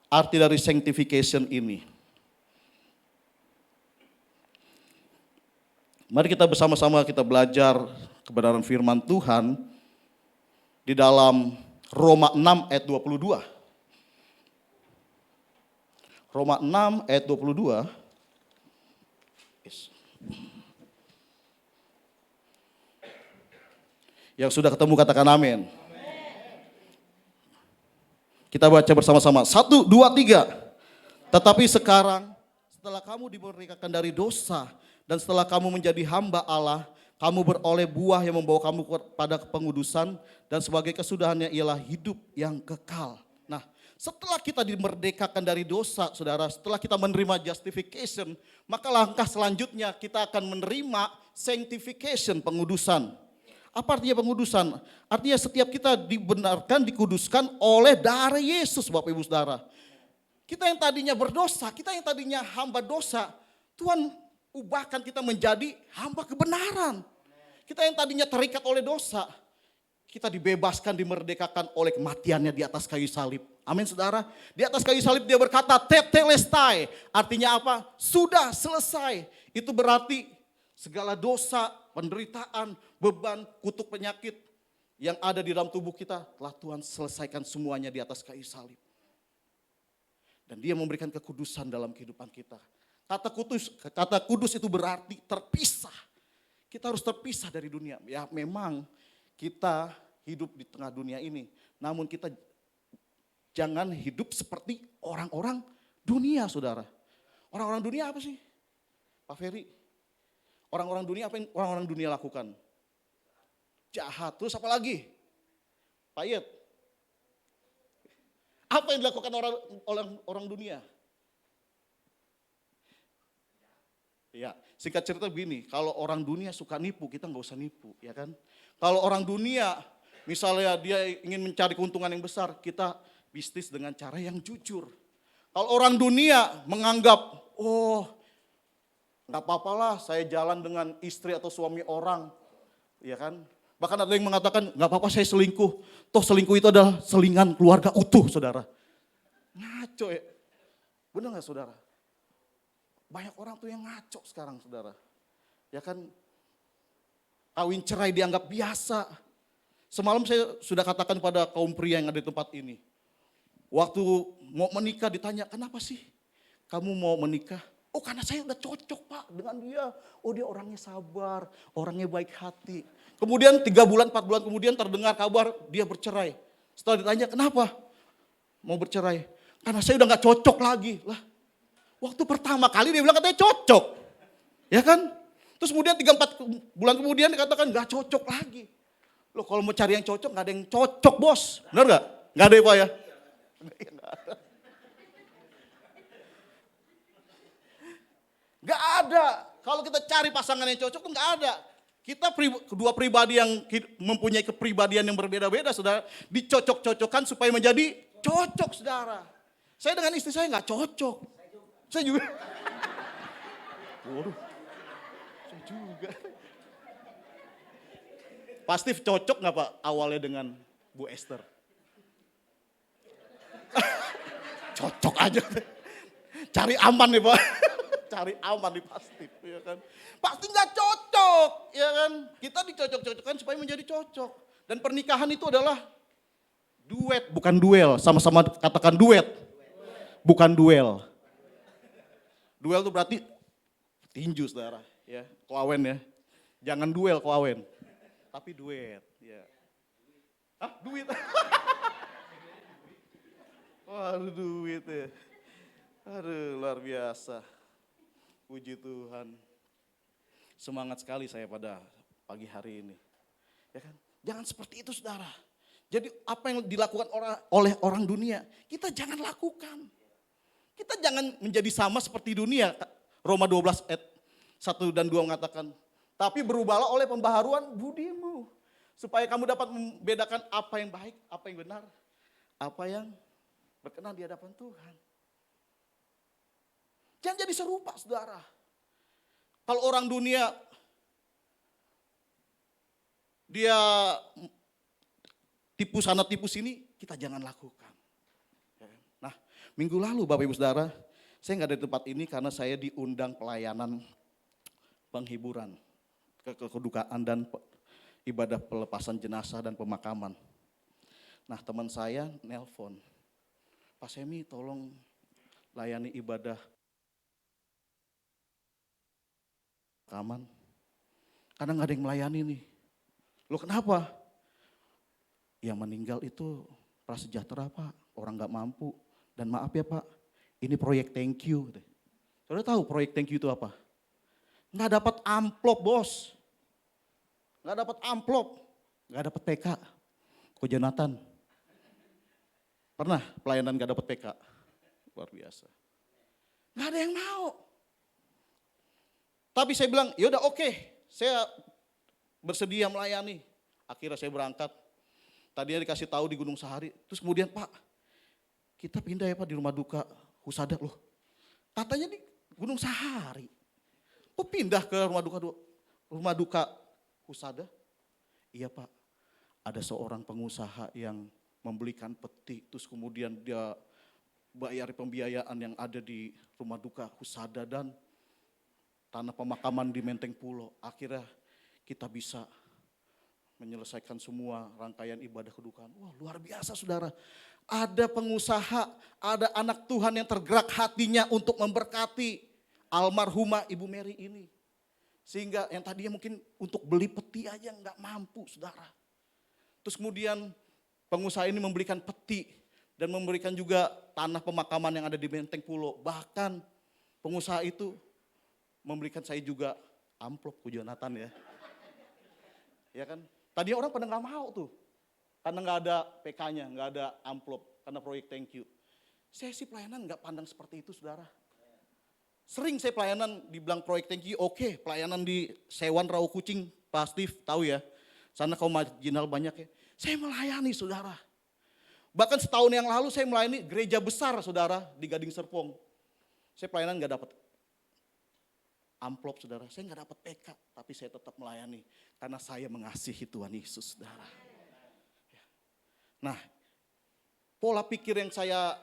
arti dari sanctification ini. Mari kita bersama-sama kita belajar kebenaran firman Tuhan di dalam Roma 6 ayat 22. Roma 6 ayat 22. Yang sudah ketemu katakan amin. Kita baca bersama-sama. 1, 2, 3. Tetapi sekarang setelah kamu dimerdekakan dari dosa dan setelah kamu menjadi hamba Allah, kamu beroleh buah yang membawa kamu pada pengudusan dan sebagai kesudahannya ialah hidup yang kekal. Nah, setelah kita dimerdekakan dari dosa, saudara, setelah kita menerima justification, maka langkah selanjutnya kita akan menerima sanctification, pengudusan. Apa artinya pengudusan? Artinya setiap kita dibenarkan, dikuduskan oleh darah Yesus, Bapak Ibu Saudara. Kita yang tadinya berdosa, kita yang tadinya hamba dosa, Tuhan ubahkan kita menjadi hamba kebenaran. Kita yang tadinya terikat oleh dosa, kita dibebaskan, dimerdekakan oleh kematiannya di atas kayu salib. Amin saudara. Di atas kayu salib dia berkata tetelestai. Artinya apa? Sudah selesai. Itu berarti segala dosa, penderitaan, beban, kutuk penyakit yang ada di dalam tubuh kita telah Tuhan selesaikan semuanya di atas kayu salib. Dan dia memberikan kekudusan dalam kehidupan kita. Kata kudus itu berarti terpisah. Kita harus terpisah dari dunia. Ya memang kita hidup di tengah dunia ini. Namun kita jangan hidup seperti orang-orang dunia saudara. Orang-orang dunia apa sih? Pak Ferry, orang-orang dunia apa yang orang-orang dunia lakukan? Jahat, terus apa lagi? Pak Yet, apa yang dilakukan orang dunia? Ya, singkat cerita begini, kalau orang dunia suka nipu, kita nggak usah nipu, ya kan? Kalau orang dunia, misalnya dia ingin mencari keuntungan yang besar, kita bisnis dengan cara yang jujur. Kalau orang dunia menganggap, oh nggak apa-apalah saya jalan dengan istri atau suami orang, ya kan? Bahkan ada yang mengatakan, nggak apa-apa saya selingkuh, toh selingkuh itu adalah selingan keluarga utuh saudara. Ngaco ya, benar nggak saudara? Banyak orang tuh yang ngaco sekarang saudara. Ya kan, kawin cerai dianggap biasa. Semalam saya sudah katakan pada kaum pria yang ada di tempat ini. Waktu mau menikah ditanya, kenapa sih kamu mau menikah? Oh karena saya udah cocok pak dengan dia. Oh dia orangnya sabar, orangnya baik hati. Kemudian 3 bulan, 4 bulan kemudian terdengar kabar dia bercerai. Setelah ditanya kenapa mau bercerai? Karena saya udah gak cocok lagi. Lah, waktu pertama kali dia bilang katanya cocok. Ya kan? Terus kemudian 3-4 bulan kemudian dikatakan gak cocok lagi. Loh kalau mau cari yang cocok gak ada yang cocok bos. Benar gak? Gak ada ya pak ya? Gak ada. Kalau kita cari pasangan yang cocok tuh gak ada. Kita kedua pribadi yang mempunyai kepribadian yang berbeda-beda saudara. Dicocok-cocokkan supaya menjadi cocok saudara. Saya dengan istri saya gak cocok. Saya juga. Waduh. Saya juga. Pasti cocok gak Pak awalnya dengan Bu Esther? Cocok aja. Cari aman nih Pak. Cari aman nih pasti. Ya kan? Pasti gak cocok. Ya kan? Kita dicocok-cocokkan supaya menjadi cocok. Dan pernikahan itu adalah duet bukan duel. Sama-sama katakan duet. Bukan duel. Duel itu berarti tinju saudara, ya, kelawen ya. Jangan duel kelawen, tapi duet. Ya. Hah, duit? Waduh duit ya. Aduh luar biasa. Puji Tuhan. Semangat sekali saya pada pagi hari ini. Ya kan? Jangan seperti itu saudara. Jadi apa yang dilakukan oleh orang dunia, kita jangan lakukan. Kita jangan menjadi sama seperti dunia. Roma 12 ayat 1 dan 2 mengatakan, tapi berubahlah oleh pembaharuan budimu. Supaya kamu dapat membedakan apa yang baik, apa yang benar, apa yang berkenan di hadapan Tuhan. Jangan jadi serupa saudara. Kalau orang dunia, dia tipu sana tipu sini, kita jangan lakukan. Nah, minggu lalu Bapak Ibu Saudara, saya nggak ada di tempat ini karena saya diundang pelayanan penghiburan, kedukaan dan ibadah pelepasan jenazah dan pemakaman. Nah teman saya nelpon, Pak Semi tolong layani ibadah pemakaman, karena nggak ada yang melayani nih. Loh kenapa? Yang meninggal itu prasejahtera Pak, orang nggak mampu. Dan maaf ya Pak, ini proyek thank you. Saudara tahu proyek thank you itu apa? Nggak dapat amplop bos. Nggak dapat amplop. Nggak dapat PK. Ko Jonathan. Pernah pelayanan nggak dapat PK? Luar biasa. Nggak ada yang mau. Tapi saya bilang, yaudah oke, saya bersedia melayani. Akhirnya saya berangkat. Tadinya dikasih tahu di Gunung Sahari. Terus kemudian Pak, kita pindah ya Pak di rumah duka Husada loh. Katanya di Gunung Sahari. Kok pindah ke rumah duka Husada? Iya Pak, ada seorang pengusaha yang membelikan peti, terus kemudian dia bayar pembiayaan yang ada di rumah duka Husada dan tanah pemakaman di Menteng Pulo. Akhirnya kita bisa menyelesaikan semua rangkaian ibadah kedukaan. Wah luar biasa saudara. Ada pengusaha, ada anak Tuhan yang tergerak hatinya untuk memberkati almarhumah Ibu Mary ini. Sehingga yang tadinya mungkin untuk beli peti aja nggak mampu saudara. Terus kemudian pengusaha ini memberikan peti dan memberikan juga tanah pemakaman yang ada di Menteng Pulo. Bahkan pengusaha itu memberikan saya juga amplop Ko Jonathan ya. Ya kan? Tadi orang pada nggak mau tuh. Karena nggak ada PK-nya, nggak ada amplop. Karena proyek thank you. Saya sih pelayanan nggak pandang seperti itu saudara. Sering saya pelayanan dibilang proyek thank you, oke. Pelayanan di Sewan Rawa Kucing, Pak Steve tahu ya. Sana kaum marginal banyak ya. Saya melayani saudara. Bahkan setahun yang lalu saya melayani gereja besar saudara di Gading Serpong. Saya pelayanan nggak dapat amplop saudara, saya nggak dapat PK, tapi saya tetap melayani karena saya mengasihi Tuhan Yesus saudara. Nah, pola pikir yang saya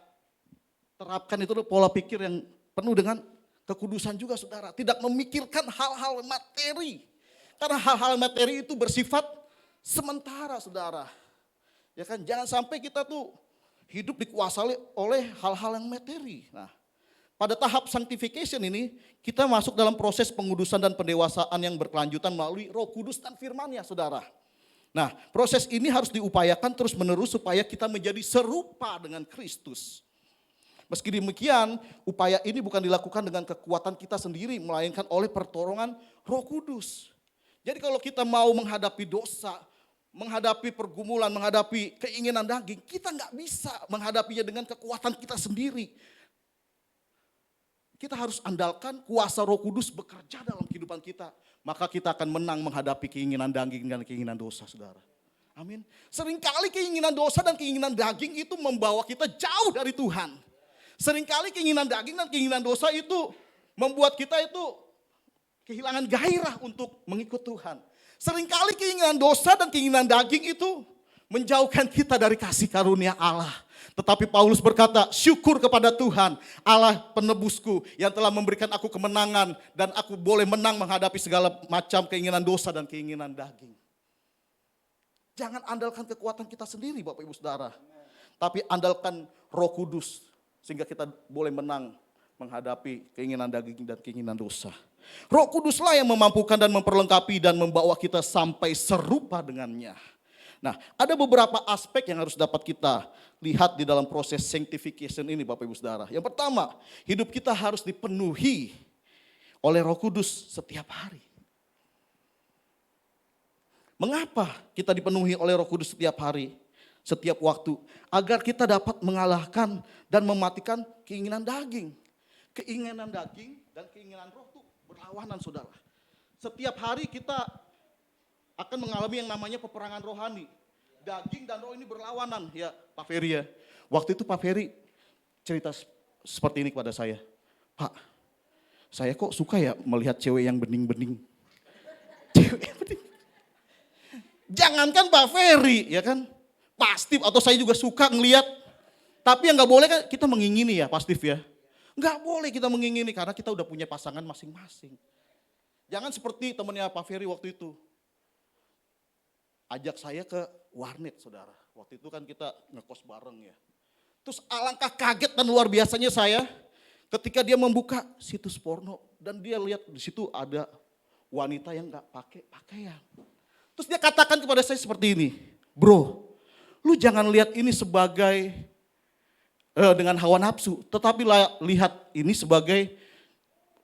terapkan itu pola pikir yang penuh dengan kekudusan juga saudara. Tidak memikirkan hal-hal materi. Karena hal-hal materi itu bersifat sementara saudara. Ya kan, jangan sampai kita tuh hidup dikuasai oleh hal-hal yang materi. Nah, pada tahap sanctification ini kita masuk dalam proses pengudusan dan pendewasaan yang berkelanjutan melalui Roh Kudus dan firman-Nya saudara. Nah, proses ini harus diupayakan terus-menerus supaya kita menjadi serupa dengan Kristus. Meski demikian, upaya ini bukan dilakukan dengan kekuatan kita sendiri, melainkan oleh pertolongan Roh Kudus. Jadi kalau kita mau menghadapi dosa, menghadapi pergumulan, menghadapi keinginan daging, kita nggak bisa menghadapinya dengan kekuatan kita sendiri. Kita harus andalkan kuasa Roh Kudus bekerja dalam kehidupan kita. Maka kita akan menang menghadapi keinginan daging dan keinginan dosa saudara. Amin. Seringkali keinginan dosa dan keinginan daging itu membawa kita jauh dari Tuhan. Seringkali keinginan daging dan keinginan dosa itu membuat kita itu kehilangan gairah untuk mengikut Tuhan. Seringkali keinginan dosa dan keinginan daging itu menjauhkan kita dari kasih karunia Allah. Tetapi Paulus berkata, syukur kepada Tuhan, Allah penebusku yang telah memberikan aku kemenangan dan aku boleh menang menghadapi segala macam keinginan dosa dan keinginan daging. Jangan andalkan kekuatan kita sendiri Bapak Ibu Saudara. Tapi andalkan Roh Kudus sehingga kita boleh menang menghadapi keinginan daging dan keinginan dosa. Roh Kuduslah yang memampukan dan memperlengkapi dan membawa kita sampai serupa dengannya. Nah, ada beberapa aspek yang harus dapat kita lihat di dalam proses sanctification ini Bapak Ibu Saudara. Yang pertama, hidup kita harus dipenuhi oleh Roh Kudus setiap hari. Mengapa kita dipenuhi oleh Roh Kudus setiap hari, setiap waktu? Agar kita dapat mengalahkan dan mematikan keinginan daging. Keinginan daging dan keinginan roh itu berlawanan saudara. Setiap hari kita akan mengalami yang namanya peperangan rohani. Daging dan roh ini berlawanan ya Pak Ferry ya. Waktu itu Pak Ferry cerita seperti ini kepada saya. Pak, saya kok suka ya melihat cewek yang bening-bening. Cewek yang bening. Jangankan Pak Ferry ya kan. Pak Steve atau saya juga suka ngelihat. Tapi yang gak boleh kan kita mengingini ya Pak Steve ya. Gak boleh kita mengingini karena kita udah punya pasangan masing-masing. Jangan seperti temannya Pak Ferry waktu itu. Ajak saya ke warnet saudara. Waktu itu kan kita ngekos bareng ya. Terus alangkah kaget dan luar biasanya saya ketika dia membuka situs porno. Dan dia lihat di situ ada wanita yang gak pakai pakaian. Terus dia katakan kepada saya seperti ini. Bro, lu jangan lihat ini sebagai dengan hawa nafsu. Tetapi lihat ini sebagai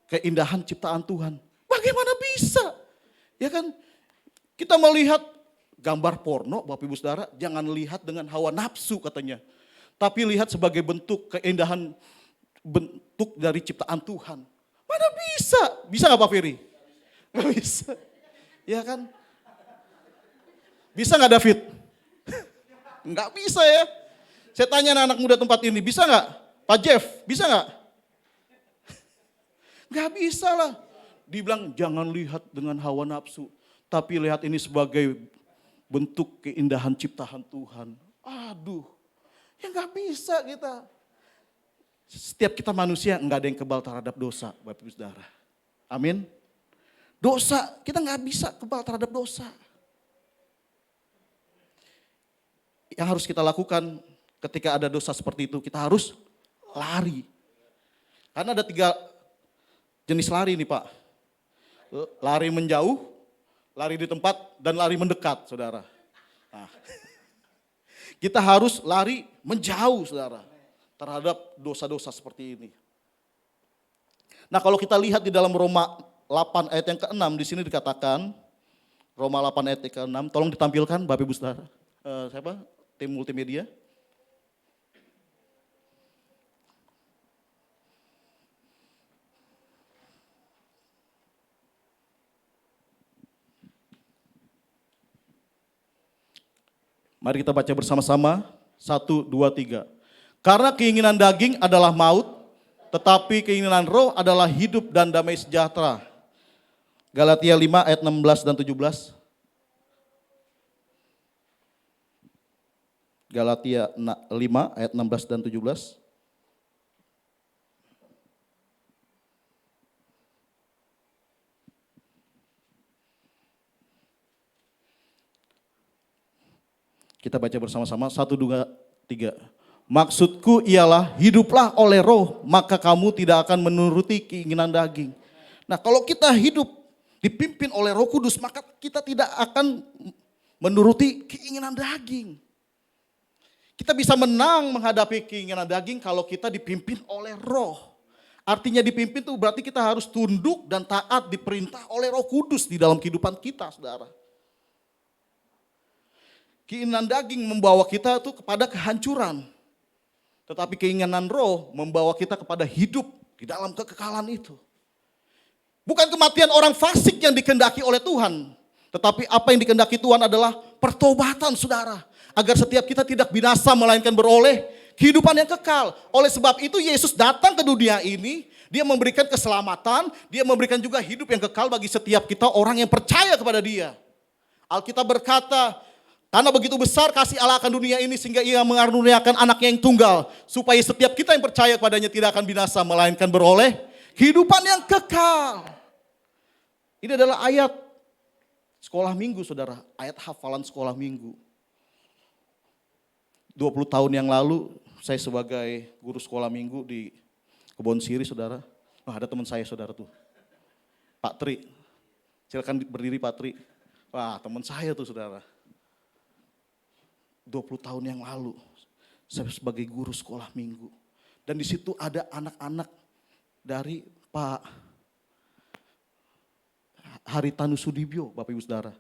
keindahan ciptaan Tuhan. Bagaimana bisa? Ya kan kita melihat gambar porno Bapak Ibu Saudara, jangan lihat dengan hawa nafsu katanya. Tapi lihat sebagai bentuk keindahan, bentuk dari ciptaan Tuhan. Mana bisa? Bisa gak Pak Ferry? Gak bisa. Ya kan? Bisa gak David? Gak bisa ya. Saya tanya anak muda tempat ini, bisa gak? Pak Jeff, bisa nggak? Nggak bisa lah. Dibilang jangan lihat dengan hawa nafsu, tapi lihat ini sebagai bentuk keindahan ciptaan Tuhan. Aduh, ya nggak bisa kita. Setiap kita manusia nggak ada yang kebal terhadap dosa, Bapak Ibu Saudara. Amin. Dosa, kita nggak bisa kebal terhadap dosa. Yang harus kita lakukan ketika ada dosa seperti itu, kita harus lari. Karena ada 3 jenis lari nih Pak. Lari menjauh, lari di tempat, dan lari mendekat, saudara. Nah, kita harus lari menjauh, saudara, terhadap dosa-dosa seperti ini. Nah, kalau kita lihat di dalam Roma 8 ayat yang ke-6, di sini dikatakan, Roma 8 ayat yang ke-6, tolong ditampilkan Bapak Ibu Saudara. Siapa? Tim multimedia. Mari kita baca bersama-sama. 1, 2, 3. Karena keinginan daging adalah maut, tetapi keinginan roh adalah hidup dan damai sejahtera. Galatia 5 ayat 16 dan 17. Galatia 5 ayat 16 dan 17. Kita baca bersama-sama, 1, 2, 3. Maksudku ialah hiduplah oleh roh, maka kamu tidak akan menuruti keinginan daging. Nah, kalau kita hidup dipimpin oleh Roh Kudus, maka kita tidak akan menuruti keinginan daging. Kita bisa menang menghadapi keinginan daging kalau kita dipimpin oleh roh. Artinya dipimpin itu berarti kita harus tunduk dan taat diperintah oleh Roh Kudus di dalam kehidupan kita, saudara. Keinginan daging membawa kita itu kepada kehancuran. Tetapi keinginan roh membawa kita kepada hidup di dalam kekekalan itu. Bukan kematian orang fasik yang dikehendaki oleh Tuhan. Tetapi apa yang dikehendaki Tuhan adalah pertobatan, saudara. Agar setiap kita tidak binasa melainkan beroleh kehidupan yang kekal. Oleh sebab itu Yesus datang ke dunia ini. Dia memberikan keselamatan. Dia memberikan juga hidup yang kekal bagi setiap kita orang yang percaya kepada dia. Alkitab berkata, karena begitu besar kasih Allah akan dunia ini sehingga ia mengaruniakan anaknya yang tunggal. Supaya setiap kita yang percaya kepadanya tidak akan binasa melainkan beroleh kehidupan yang kekal. Ini adalah ayat sekolah minggu, saudara. Ayat hafalan sekolah minggu. 20 tahun yang lalu saya sebagai guru sekolah minggu di Kebon Siri, saudara. Wah, ada teman saya, saudara tuh. Pak Tri. Silakan berdiri Pak Tri. Wah, teman saya tuh, saudara. 20 tahun yang lalu saya sebagai guru sekolah minggu. Dan di situ ada anak-anak dari Pak Haritanu Sudibyo, Bapak Ibu Saudara.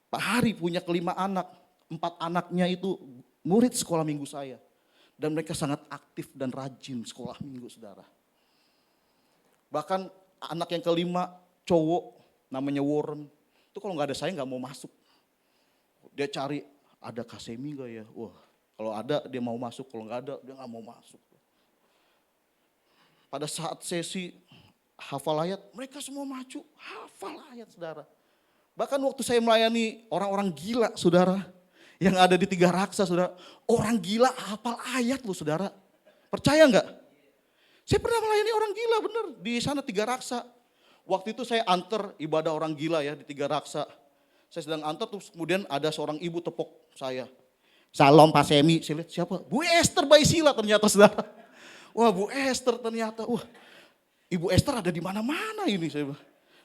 Pak Hari punya 5 anak, 4 anaknya itu murid sekolah minggu saya. Dan mereka sangat aktif dan rajin sekolah minggu, saudara. Bahkan anak yang kelima cowok namanya Warren. Itu kalau nggak ada saya nggak mau masuk. Dia cari ada Kasemi nggak ya? Wah, kalau ada dia mau masuk, kalau nggak ada dia nggak mau masuk. Pada saat sesi hafal ayat, mereka semua maju hafal ayat, saudara. Bahkan waktu saya melayani orang-orang gila, saudara, yang ada di Tiga Raksa, saudara. Orang gila hafal ayat loh, saudara. Percaya nggak? Saya pernah melayani orang gila, bener. Di sana Tiga Raksa. Waktu itu saya antar ibadah orang gila ya di Tiga Raksa. Saya sedang antar, terus kemudian ada seorang ibu tepuk saya. Salam Pak Semi, saya lihat siapa? Bu Esther Baisila ternyata, saudara. Wah, Bu Esther ternyata. Wah, Ibu Esther ada di mana-mana ini, saya.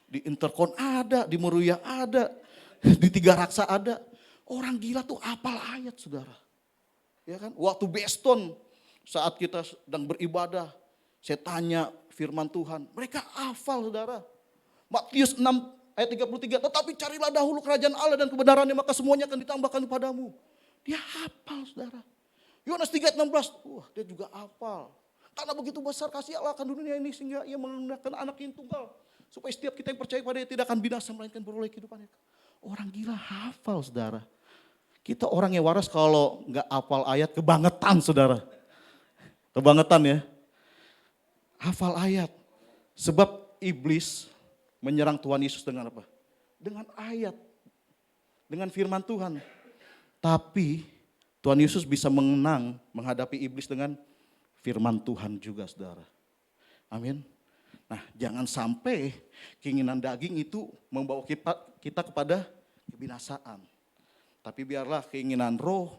Di Interkon ada, di Meruya ada, di Tiga Raksa ada. Orang gila tuh hafal ayat, saudara. Ya kan? Waktu Beston saat kita sedang beribadah, saya tanya firman Tuhan, mereka hafal, saudara. Matius 6 ayat 33, tetapi carilah dahulu kerajaan Allah dan kebenarannya, maka semuanya akan ditambahkan kepadamu. Dia hafal, saudara. Yohanes 3 ayat 16, wah dia juga hafal. Karena begitu besar kasih Allah akan dunia ini sehingga ia mengaruniakan anak yang tunggal. Supaya setiap kita yang percaya kepada dia tidak akan binasa melainkan beroleh kehidupan. Orang gila hafal, saudara. Kita orang yang waras kalau nggak hafal ayat kebangetan, saudara. Kebangetan ya. Hafal ayat. Sebab iblis menyerang Tuhan Yesus dengan apa? Dengan ayat. Dengan firman Tuhan. Tapi Tuhan Yesus bisa menang menghadapi iblis dengan firman Tuhan juga, saudara. Amin. Nah, jangan sampai keinginan daging itu membawa kita kepada kebinasaan. Tapi biarlah keinginan roh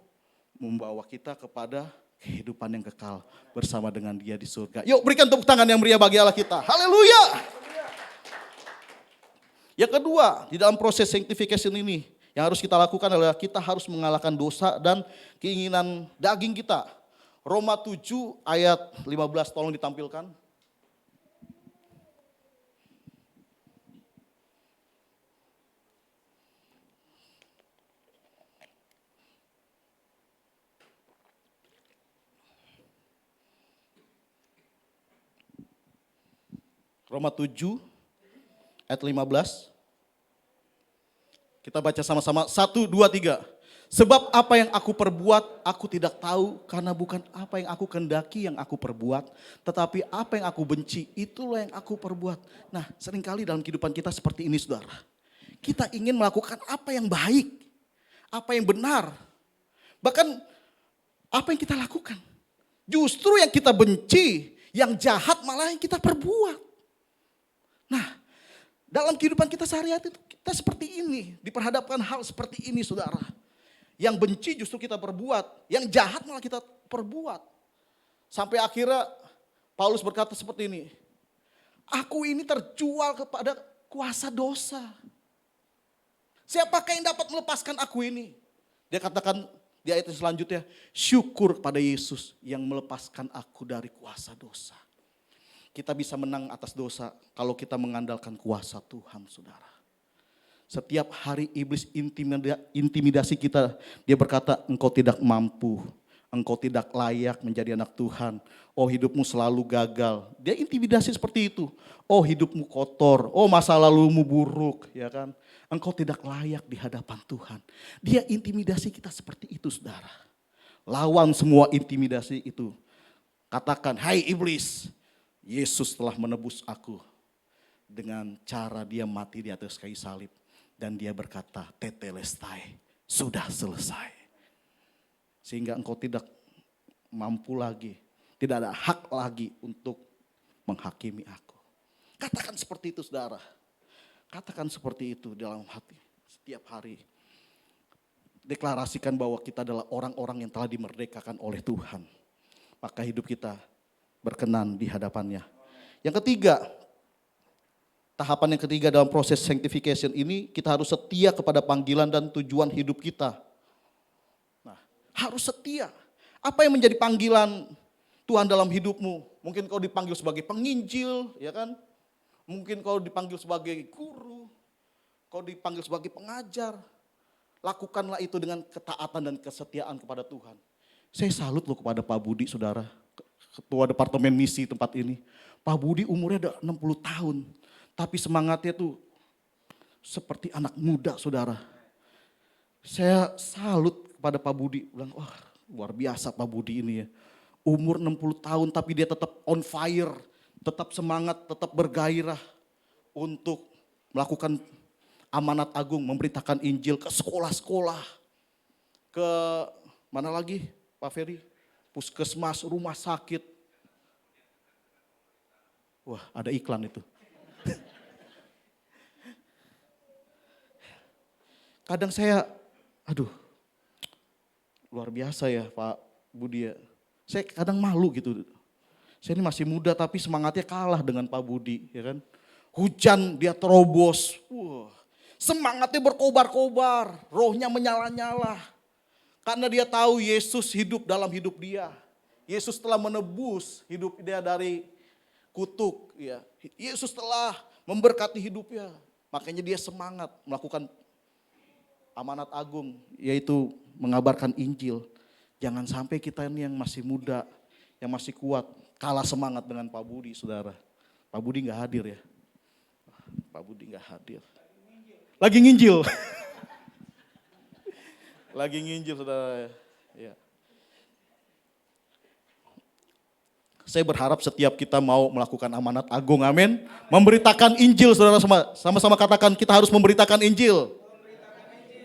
membawa kita kepada kehidupan yang kekal bersama dengan Dia di surga. Yuk berikan tepuk tangan yang meriah bagi Allah kita. Haleluya. Yang kedua, di dalam proses sanctification ini yang harus kita lakukan adalah kita harus mengalahkan dosa dan keinginan daging kita. Roma 7 ayat 15 tolong ditampilkan. Roma 7 ayat 15. Kita baca sama-sama 1, 2, 3. Sebab apa yang aku perbuat aku tidak tahu karena bukan apa yang aku kehendaki yang aku perbuat. Tetapi apa yang aku benci itulah yang aku perbuat. Nah seringkali dalam kehidupan kita seperti ini saudara. Kita ingin melakukan apa yang baik. Apa yang benar. Bahkan apa yang kita lakukan. Justru yang kita benci, yang jahat malah yang kita perbuat. Nah, dalam kehidupan kita sehari-hari itu kita seperti ini, diperhadapkan hal seperti ini saudara. Yang benci justru kita perbuat, yang jahat malah kita perbuat. Sampai akhirnya Paulus berkata seperti ini, aku ini terjual kepada kuasa dosa. Siapakah yang dapat melepaskan aku ini? Dia katakan di ayat selanjutnya, syukur kepada Yesus yang melepaskan aku dari kuasa dosa. Kita bisa menang atas dosa kalau kita mengandalkan kuasa Tuhan, saudara. Setiap hari iblis intimidasi kita. Dia berkata, engkau tidak mampu. Engkau tidak layak menjadi anak Tuhan. Oh hidupmu selalu gagal. Dia intimidasi seperti itu. Oh hidupmu kotor. Oh masa lalumu buruk. Ya kan? Engkau tidak layak di hadapan Tuhan. Dia intimidasi kita seperti itu, saudara. Lawan semua intimidasi itu. Katakan, hai iblis. Yesus telah menebus aku dengan cara dia mati di atas kayu salib. Dan dia berkata, tetelestai, sudah selesai. Sehingga engkau tidak mampu lagi, tidak ada hak lagi untuk menghakimi aku. Katakan seperti itu saudara. Katakan seperti itu dalam hati setiap hari. Deklarasikan bahwa kita adalah orang-orang yang telah dimerdekakan oleh Tuhan. Maka hidup kita berkenan di hadapannya. Yang ketiga, tahapan yang ketiga dalam proses sanctification ini, kita harus setia kepada panggilan dan tujuan hidup kita. Nah, harus setia. Apa yang menjadi panggilan Tuhan dalam hidupmu? Mungkin kau dipanggil sebagai penginjil, ya kan? Mungkin kau dipanggil sebagai guru, kau dipanggil sebagai pengajar. Lakukanlah itu dengan ketaatan dan kesetiaan kepada Tuhan. Saya salut loh kepada Pak Budi, saudara. Ketua Departemen Misi tempat ini. Pak Budi umurnya udah 60 tahun. Tapi semangatnya tuh seperti anak muda saudara. Saya salut kepada Pak Budi. Bilang, wah luar biasa Pak Budi ini ya. Umur 60 tahun tapi dia tetap on fire. Tetap semangat, tetap bergairah. Untuk melakukan amanat agung. Memberitakan Injil ke sekolah-sekolah. Ke mana lagi Pak Ferry? Puskesmas, rumah sakit. Wah ada iklan itu. Kadang saya, aduh luar biasa ya Pak Budi ya. Saya kadang malu gitu. Saya ini masih muda tapi semangatnya kalah dengan Pak Budi ya kan. Hujan dia terobos. Wah, semangatnya berkobar-kobar, rohnya menyala-nyala. Karena dia tahu Yesus hidup dalam hidup dia. Yesus telah menebus hidup dia dari kutuk. Ya. Yesus telah memberkati hidupnya. Makanya dia semangat melakukan amanat agung. Yaitu mengabarkan Injil. Jangan sampai kita ini yang masih muda, yang masih kuat, kalah semangat dengan Pak Budi saudara. Pak Budi gak hadir ya. Pak Budi gak hadir. Lagi nginjil. Lagi nginjil saudara. Ya. Saya berharap setiap kita mau melakukan amanat agung, amin. Memberitakan Injil, saudara, sama-sama katakan kita harus memberitakan Injil.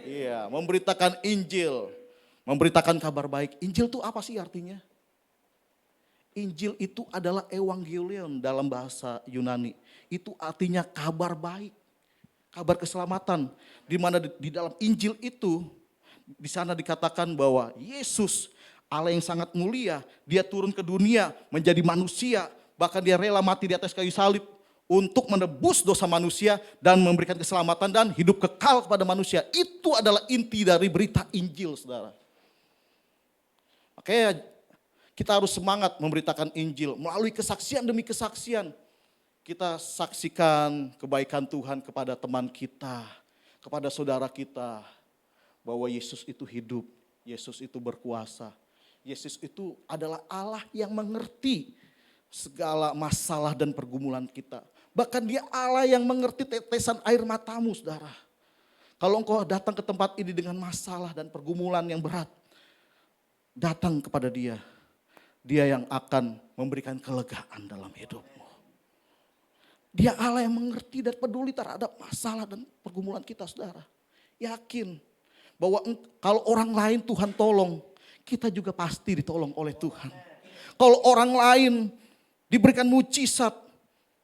Iya, memberitakan Injil. Memberitakan kabar baik. Injil itu apa sih artinya? Injil itu adalah evangelion dalam bahasa Yunani. Itu artinya kabar baik, kabar keselamatan. Di mana di dalam Injil itu, di sana dikatakan bahwa Yesus, Allah yang sangat mulia, dia turun ke dunia menjadi manusia, bahkan dia rela mati di atas kayu salib untuk menebus dosa manusia dan memberikan keselamatan dan hidup kekal kepada manusia. Itu adalah inti dari berita Injil, saudara. Makanya kita harus semangat memberitakan Injil melalui kesaksian demi kesaksian. Kita saksikan kebaikan Tuhan kepada teman kita, kepada saudara kita, bahwa Yesus itu hidup, Yesus itu berkuasa. Yesus itu adalah Allah yang mengerti segala masalah dan pergumulan kita. Bahkan dia Allah yang mengerti tetesan air matamu, saudara. Kalau engkau datang ke tempat ini dengan masalah dan pergumulan yang berat, datang kepada dia. Dia yang akan memberikan kelegaan dalam hidupmu. Dia Allah yang mengerti dan peduli terhadap masalah dan pergumulan kita, saudara. Yakin bahwa kalau orang lain Tuhan tolong, kita juga pasti ditolong oleh Tuhan. Kalau orang lain diberikan mujizat,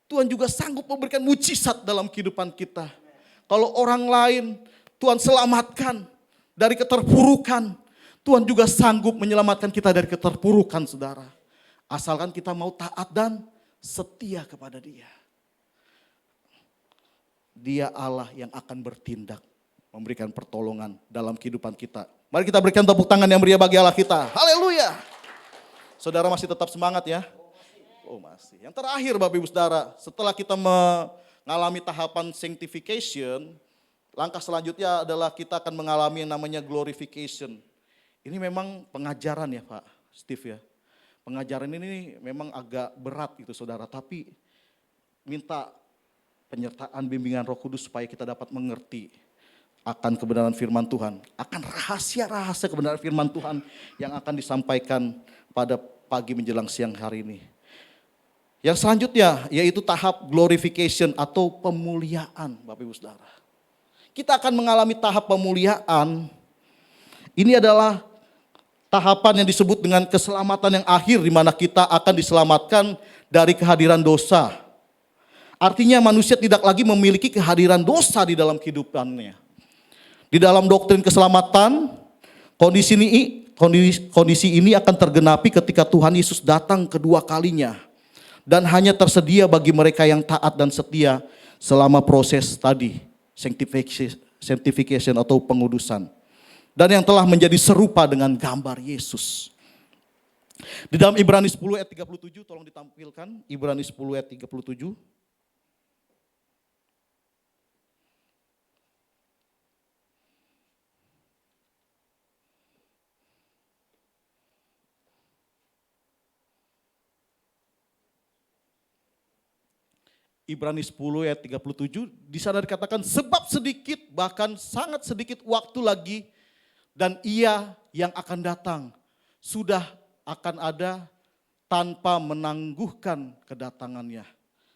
Tuhan juga sanggup memberikan mujizat dalam kehidupan kita. Kalau orang lain Tuhan selamatkan dari keterpurukan, Tuhan juga sanggup menyelamatkan kita dari keterpurukan, saudara. Asalkan kita mau taat dan setia kepada Dia. Dia Allah yang akan bertindak, memberikan pertolongan dalam kehidupan kita. Mari kita berikan tepuk tangan yang meriah bagi Allah kita. Haleluya. Saudara masih tetap semangat ya? Oh masih. Yang terakhir Bapak Ibu Saudara, setelah kita mengalami tahapan sanctification, langkah selanjutnya adalah kita akan mengalami yang namanya glorification. Ini memang pengajaran ya Pak Steve ya. Pengajaran ini memang agak berat gitu saudara, tapi minta penyertaan bimbingan Roh Kudus supaya kita dapat mengerti akan kebenaran firman Tuhan, akan rahasia-rahasia kebenaran firman Tuhan yang akan disampaikan pada pagi menjelang siang hari ini. Yang selanjutnya yaitu tahap glorification atau pemuliaan Bapak Ibu Saudara. Kita akan mengalami tahap pemuliaan. Ini adalah tahapan yang disebut dengan keselamatan yang akhir di mana kita akan diselamatkan dari kehadiran dosa. Artinya manusia tidak lagi memiliki kehadiran dosa di dalam kehidupannya. Di dalam doktrin keselamatan, kondisi ini akan tergenapi ketika Tuhan Yesus datang kedua kalinya. Dan hanya tersedia bagi mereka yang taat dan setia selama proses tadi, sanctification atau pengudusan. Dan yang telah menjadi serupa dengan gambar Yesus. Di dalam Ibrani 10 ayat 37, tolong ditampilkan, Ibrani 10 ayat 37. Ibrani 10 ayat 37, di sana dikatakan sebab sedikit bahkan sangat sedikit waktu lagi dan Ia yang akan datang sudah akan ada tanpa menangguhkan kedatangannya.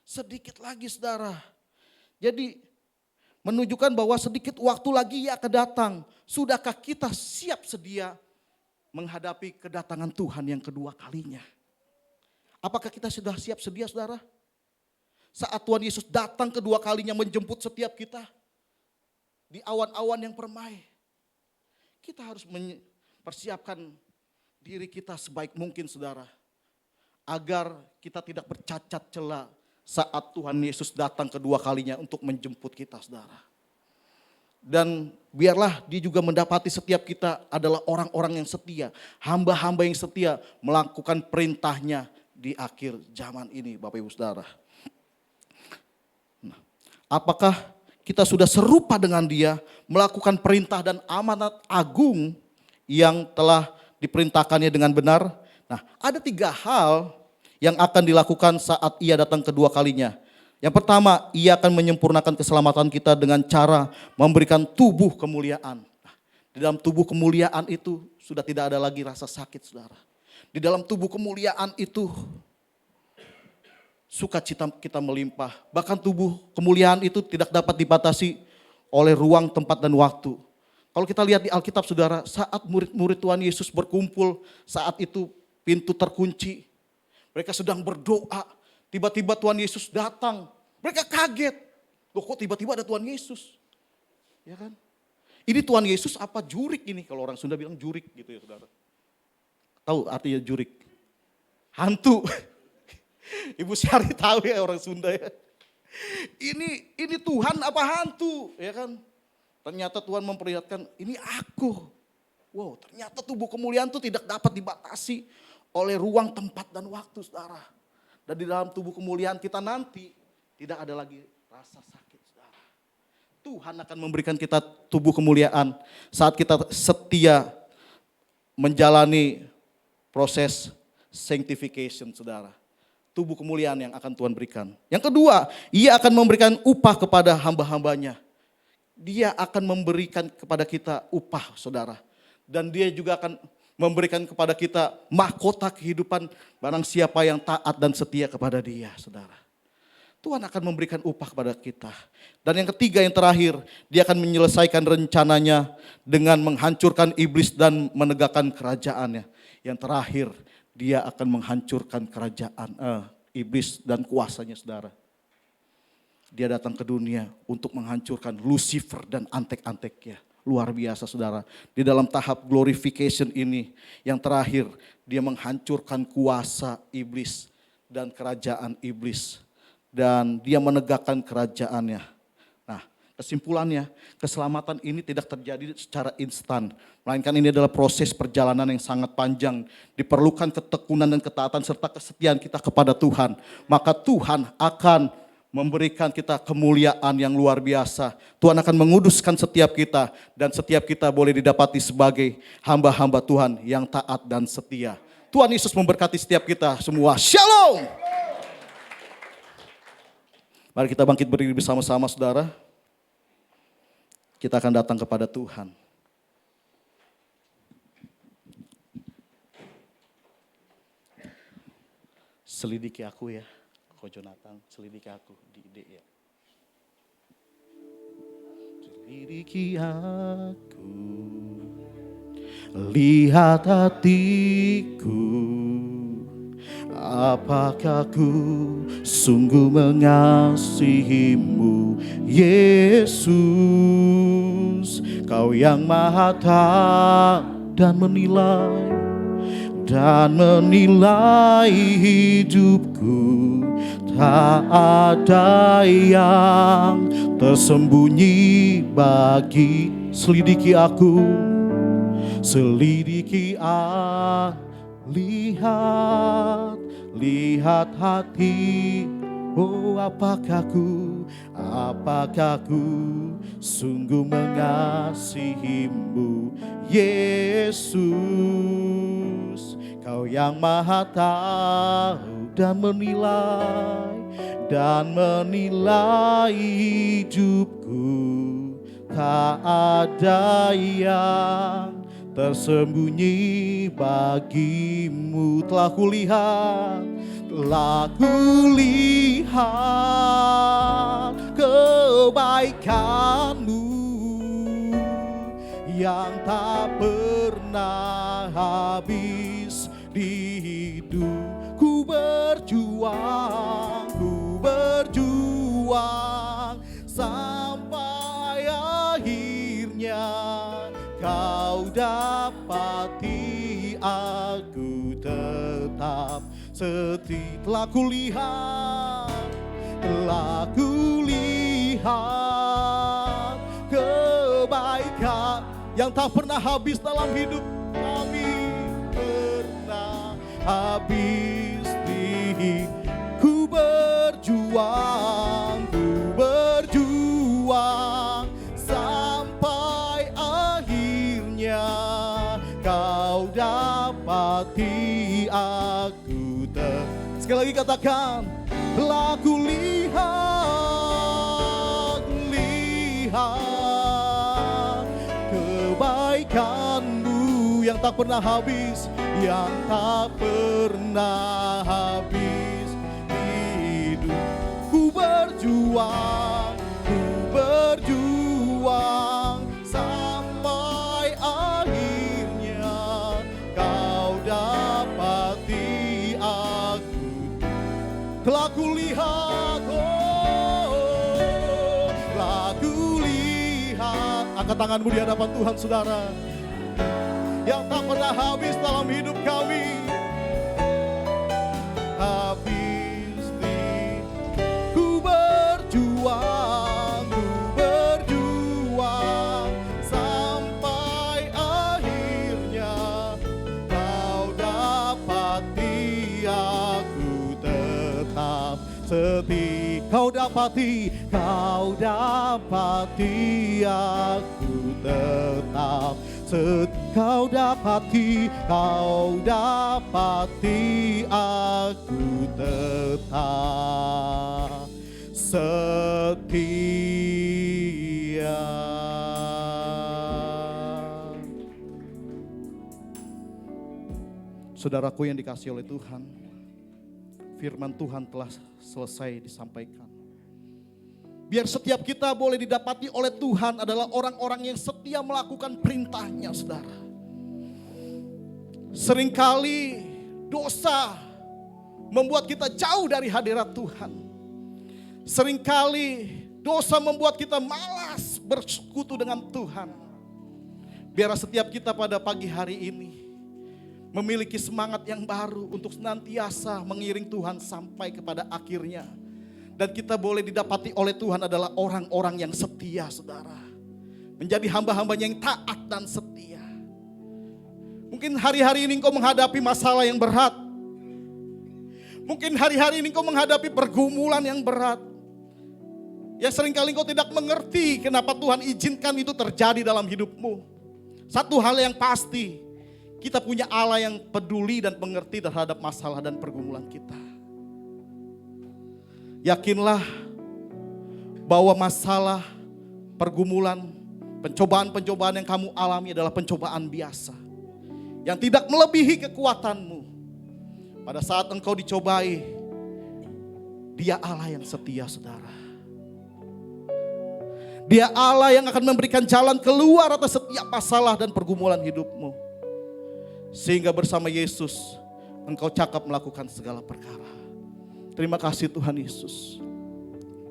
Sedikit lagi saudara. Jadi menunjukkan bahwa sedikit waktu lagi Ia akan datang. Sudahkah kita siap sedia menghadapi kedatangan Tuhan yang kedua kalinya? Apakah kita sudah siap sedia saudara? Saat Tuhan Yesus datang kedua kalinya menjemput setiap kita di awan-awan yang permai. Kita harus mempersiapkan diri kita sebaik mungkin saudara. Agar kita tidak bercacat celah saat Tuhan Yesus datang kedua kalinya untuk menjemput kita saudara. Dan biarlah dia juga mendapati setiap kita adalah orang-orang yang setia. Hamba-hamba yang setia melakukan perintahnya di akhir zaman ini Bapak Ibu Saudara. Apakah kita sudah serupa dengan Dia melakukan perintah dan amanat agung yang telah diperintahkannya dengan benar? Nah, ada 3 hal yang akan dilakukan saat Ia datang kedua kalinya. Yang pertama, Ia akan menyempurnakan keselamatan kita dengan cara memberikan tubuh kemuliaan. Nah, di dalam tubuh kemuliaan itu sudah tidak ada lagi rasa sakit, saudara. Di dalam tubuh kemuliaan itu sukacita kita melimpah. Bahkan tubuh kemuliaan itu tidak dapat dibatasi oleh ruang, tempat, dan waktu. Kalau kita lihat di Alkitab saudara, saat murid-murid Tuhan Yesus berkumpul, saat itu pintu terkunci. Mereka sedang berdoa, tiba-tiba Tuhan Yesus datang. Mereka kaget, loh kok tiba-tiba ada Tuhan Yesus? Ya kan? Ini Tuhan Yesus apa jurik ini? Kalau orang Sunda bilang jurik gitu ya saudara. Tahu artinya jurik? Hantu. Ibu Syari tahu ya orang Sunda ya. Ini Tuhan apa hantu? Ya kan? Ternyata Tuhan memperlihatkan ini aku. Wow, ternyata tubuh kemuliaan itu tidak dapat dibatasi oleh ruang, tempat, dan waktu saudara. Dan di dalam tubuh kemuliaan kita nanti tidak ada lagi rasa sakit saudara. Tuhan akan memberikan kita tubuh kemuliaan saat kita setia menjalani proses sanctification saudara. Tubuh kemuliaan yang akan Tuhan berikan. Yang kedua, ia akan memberikan upah kepada hamba-hambanya. Dia akan memberikan kepada kita upah saudara. Dan dia juga akan memberikan kepada kita mahkota kehidupan barang siapa yang taat dan setia kepada dia saudara. Tuhan akan memberikan upah kepada kita. Dan yang ketiga yang terakhir, dia akan menyelesaikan rencananya dengan menghancurkan iblis dan menegakkan kerajaannya. Yang terakhir, dia akan menghancurkan kerajaan iblis dan kuasanya saudara. Dia datang ke dunia untuk menghancurkan Lucifer dan antek-anteknya. Luar biasa saudara. Di dalam tahap glorification ini yang terakhir dia menghancurkan kuasa iblis dan kerajaan iblis. Dan dia menegakkan kerajaannya. Nah kesimpulannya keselamatan ini tidak terjadi secara instan. Melainkan ini adalah proses perjalanan yang sangat panjang. Diperlukan ketekunan dan ketaatan serta kesetiaan kita kepada Tuhan. Maka Tuhan akan memberikan kita kemuliaan yang luar biasa. Tuhan akan menguduskan setiap kita dan setiap kita boleh didapati sebagai hamba-hamba Tuhan yang taat dan setia. Tuhan Yesus memberkati setiap kita semua. Shalom. Mari kita bangkit berdiri bersama-sama saudara. Kita akan datang kepada Tuhan. Selidiki aku ya. Ko Jonathan, selidiki aku di ide ya. Selidiki aku, lihat hatiku, apakah ku sungguh mengasihimu, Yesus, Kau yang Maha Tahu dan menilai hidupku. Tak ada yang tersembunyi bagi. Selidiki aku, lihat hati. Oh apakah ku sungguh mengasihimu, Yesus, Kau yang Maha Tahu dan menilai hidupku. Tak ada yang tersembunyi bagimu. Telah kulihat kebaikanmu yang tak pernah habis di hidup. Ku berjuang sampai akhirnya Kau dapati aku tetap setia. Telah kulihat kebaikan yang tak pernah habis dalam hidup kami. Pernah habis di ku berjuang sampai akhirnya Kau dapati aku. Sekali lagi katakan, telah kulihat kebaikanmu yang tak pernah habis, di berjuang sampai akhirnya kau dapati aku. Telah kulihat, telah kulihat. Angkat tanganmu di hadapan Tuhan, saudara, yang tak pernah habis dalam hidup kami. Habis di ku berjuang sampai akhirnya kau dapati aku tetap setia. Kau dapati aku tetap setia. Kau dapati aku tetap setia. Saudaraku yang dikasihi oleh Tuhan, firman Tuhan telah selesai disampaikan. Biar setiap kita boleh didapati oleh Tuhan adalah orang-orang yang setia melakukan perintahnya, saudara. Seringkali dosa membuat kita jauh dari hadirat Tuhan. Seringkali dosa membuat kita malas bersekutu dengan Tuhan. Biar setiap kita pada pagi hari ini memiliki semangat yang baru untuk senantiasa mengiring Tuhan sampai kepada akhirnya. Dan kita boleh didapati oleh Tuhan adalah orang-orang yang setia, saudara. Menjadi hamba-hambanya yang taat dan setia. Mungkin hari-hari ini engkau menghadapi masalah yang berat. Mungkin hari-hari ini engkau menghadapi pergumulan yang berat. Ya seringkali engkau tidak mengerti kenapa Tuhan izinkan itu terjadi dalam hidupmu. Satu hal yang pasti, kita punya Allah yang peduli dan mengerti terhadap masalah dan pergumulan kita. Yakinlah bahwa masalah, pergumulan, pencobaan-pencobaan yang kamu alami adalah pencobaan biasa. Yang tidak melebihi kekuatanmu. Pada saat engkau dicobai, Dia Allah yang setia, saudara. Dia Allah yang akan memberikan jalan keluar atas setiap masalah dan pergumulan hidupmu. Sehingga bersama Yesus, engkau cakap melakukan segala perkara. Terima kasih Tuhan Yesus.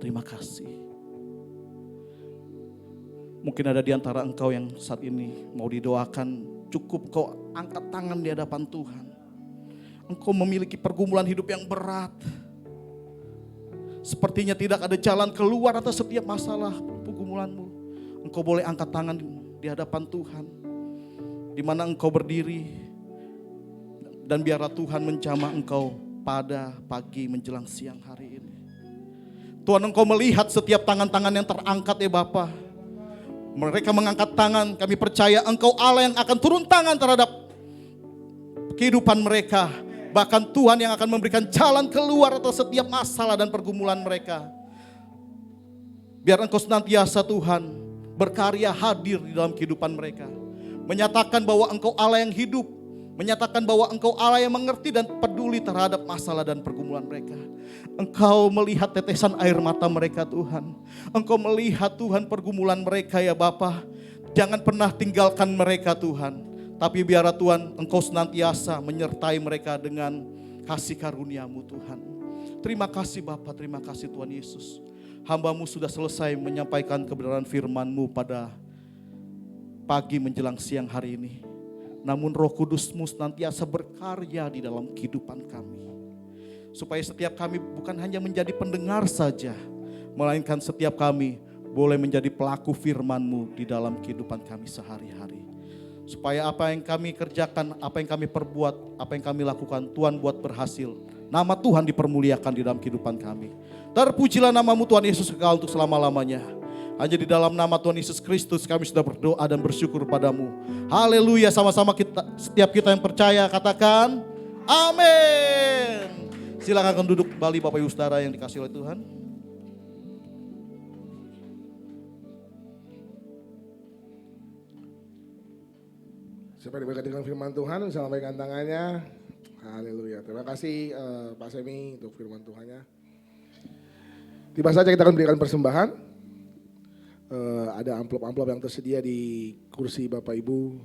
Terima kasih. Mungkin ada di antara engkau yang saat ini mau didoakan, cukup kau angkat tangan di hadapan Tuhan. Engkau memiliki pergumulan hidup yang berat. Sepertinya tidak ada jalan keluar atas setiap masalah pergumulanmu. Engkau boleh angkat tangan di hadapan Tuhan. Di mana engkau berdiri. Dan biarlah Tuhan menjamah engkau pada pagi menjelang siang hari ini. Tuhan, engkau melihat setiap tangan-tangan yang terangkat ya Bapa. Mereka mengangkat tangan, kami percaya engkau Allah yang akan turun tangan terhadap kehidupan mereka. Bahkan Tuhan yang akan memberikan jalan keluar atas setiap masalah dan pergumulan mereka. Biar engkau senantiasa Tuhan berkarya hadir di dalam kehidupan mereka. Menyatakan bahwa engkau Allah yang hidup. Menyatakan bahwa engkau Allah yang mengerti dan peduli terhadap masalah dan pergumulan mereka. Engkau melihat tetesan air mata mereka Tuhan. Engkau melihat Tuhan pergumulan mereka ya Bapa. Jangan pernah tinggalkan mereka Tuhan. Tapi biarlah Tuhan engkau senantiasa menyertai mereka dengan kasih karunia-Mu Tuhan. Terima kasih Bapa, terima kasih Tuhan Yesus. Hamba-Mu sudah selesai menyampaikan kebenaran firman-Mu pada pagi menjelang siang hari ini. Namun Roh Kudus-Mu senantiasa berkarya di dalam kehidupan kami. Supaya setiap kami bukan hanya menjadi pendengar saja, melainkan setiap kami boleh menjadi pelaku firman-Mu di dalam kehidupan kami sehari-hari. Supaya apa yang kami kerjakan, apa yang kami perbuat, apa yang kami lakukan, Tuhan buat berhasil. Nama Tuhan dipermuliakan di dalam kehidupan kami. Terpujilah nama-Mu Tuhan Yesus kekal untuk selama-lamanya. Hanya di dalam nama Tuhan Yesus Kristus kami sudah berdoa dan bersyukur padamu. Haleluya, sama-sama kita, setiap kita yang percaya katakan amin. Silakan duduk kembali Bapak Ibu Saudara yang dikasihi oleh Tuhan. Siapa yang diberkati dengan firman Tuhan, bisa lambaikan tangannya. Haleluya. Terima kasih Pak Semi untuk firman Tuhannya. Tiba saja kita akan berikan persembahan. Ada amplop-amplop yang tersedia di kursi Bapak Ibu.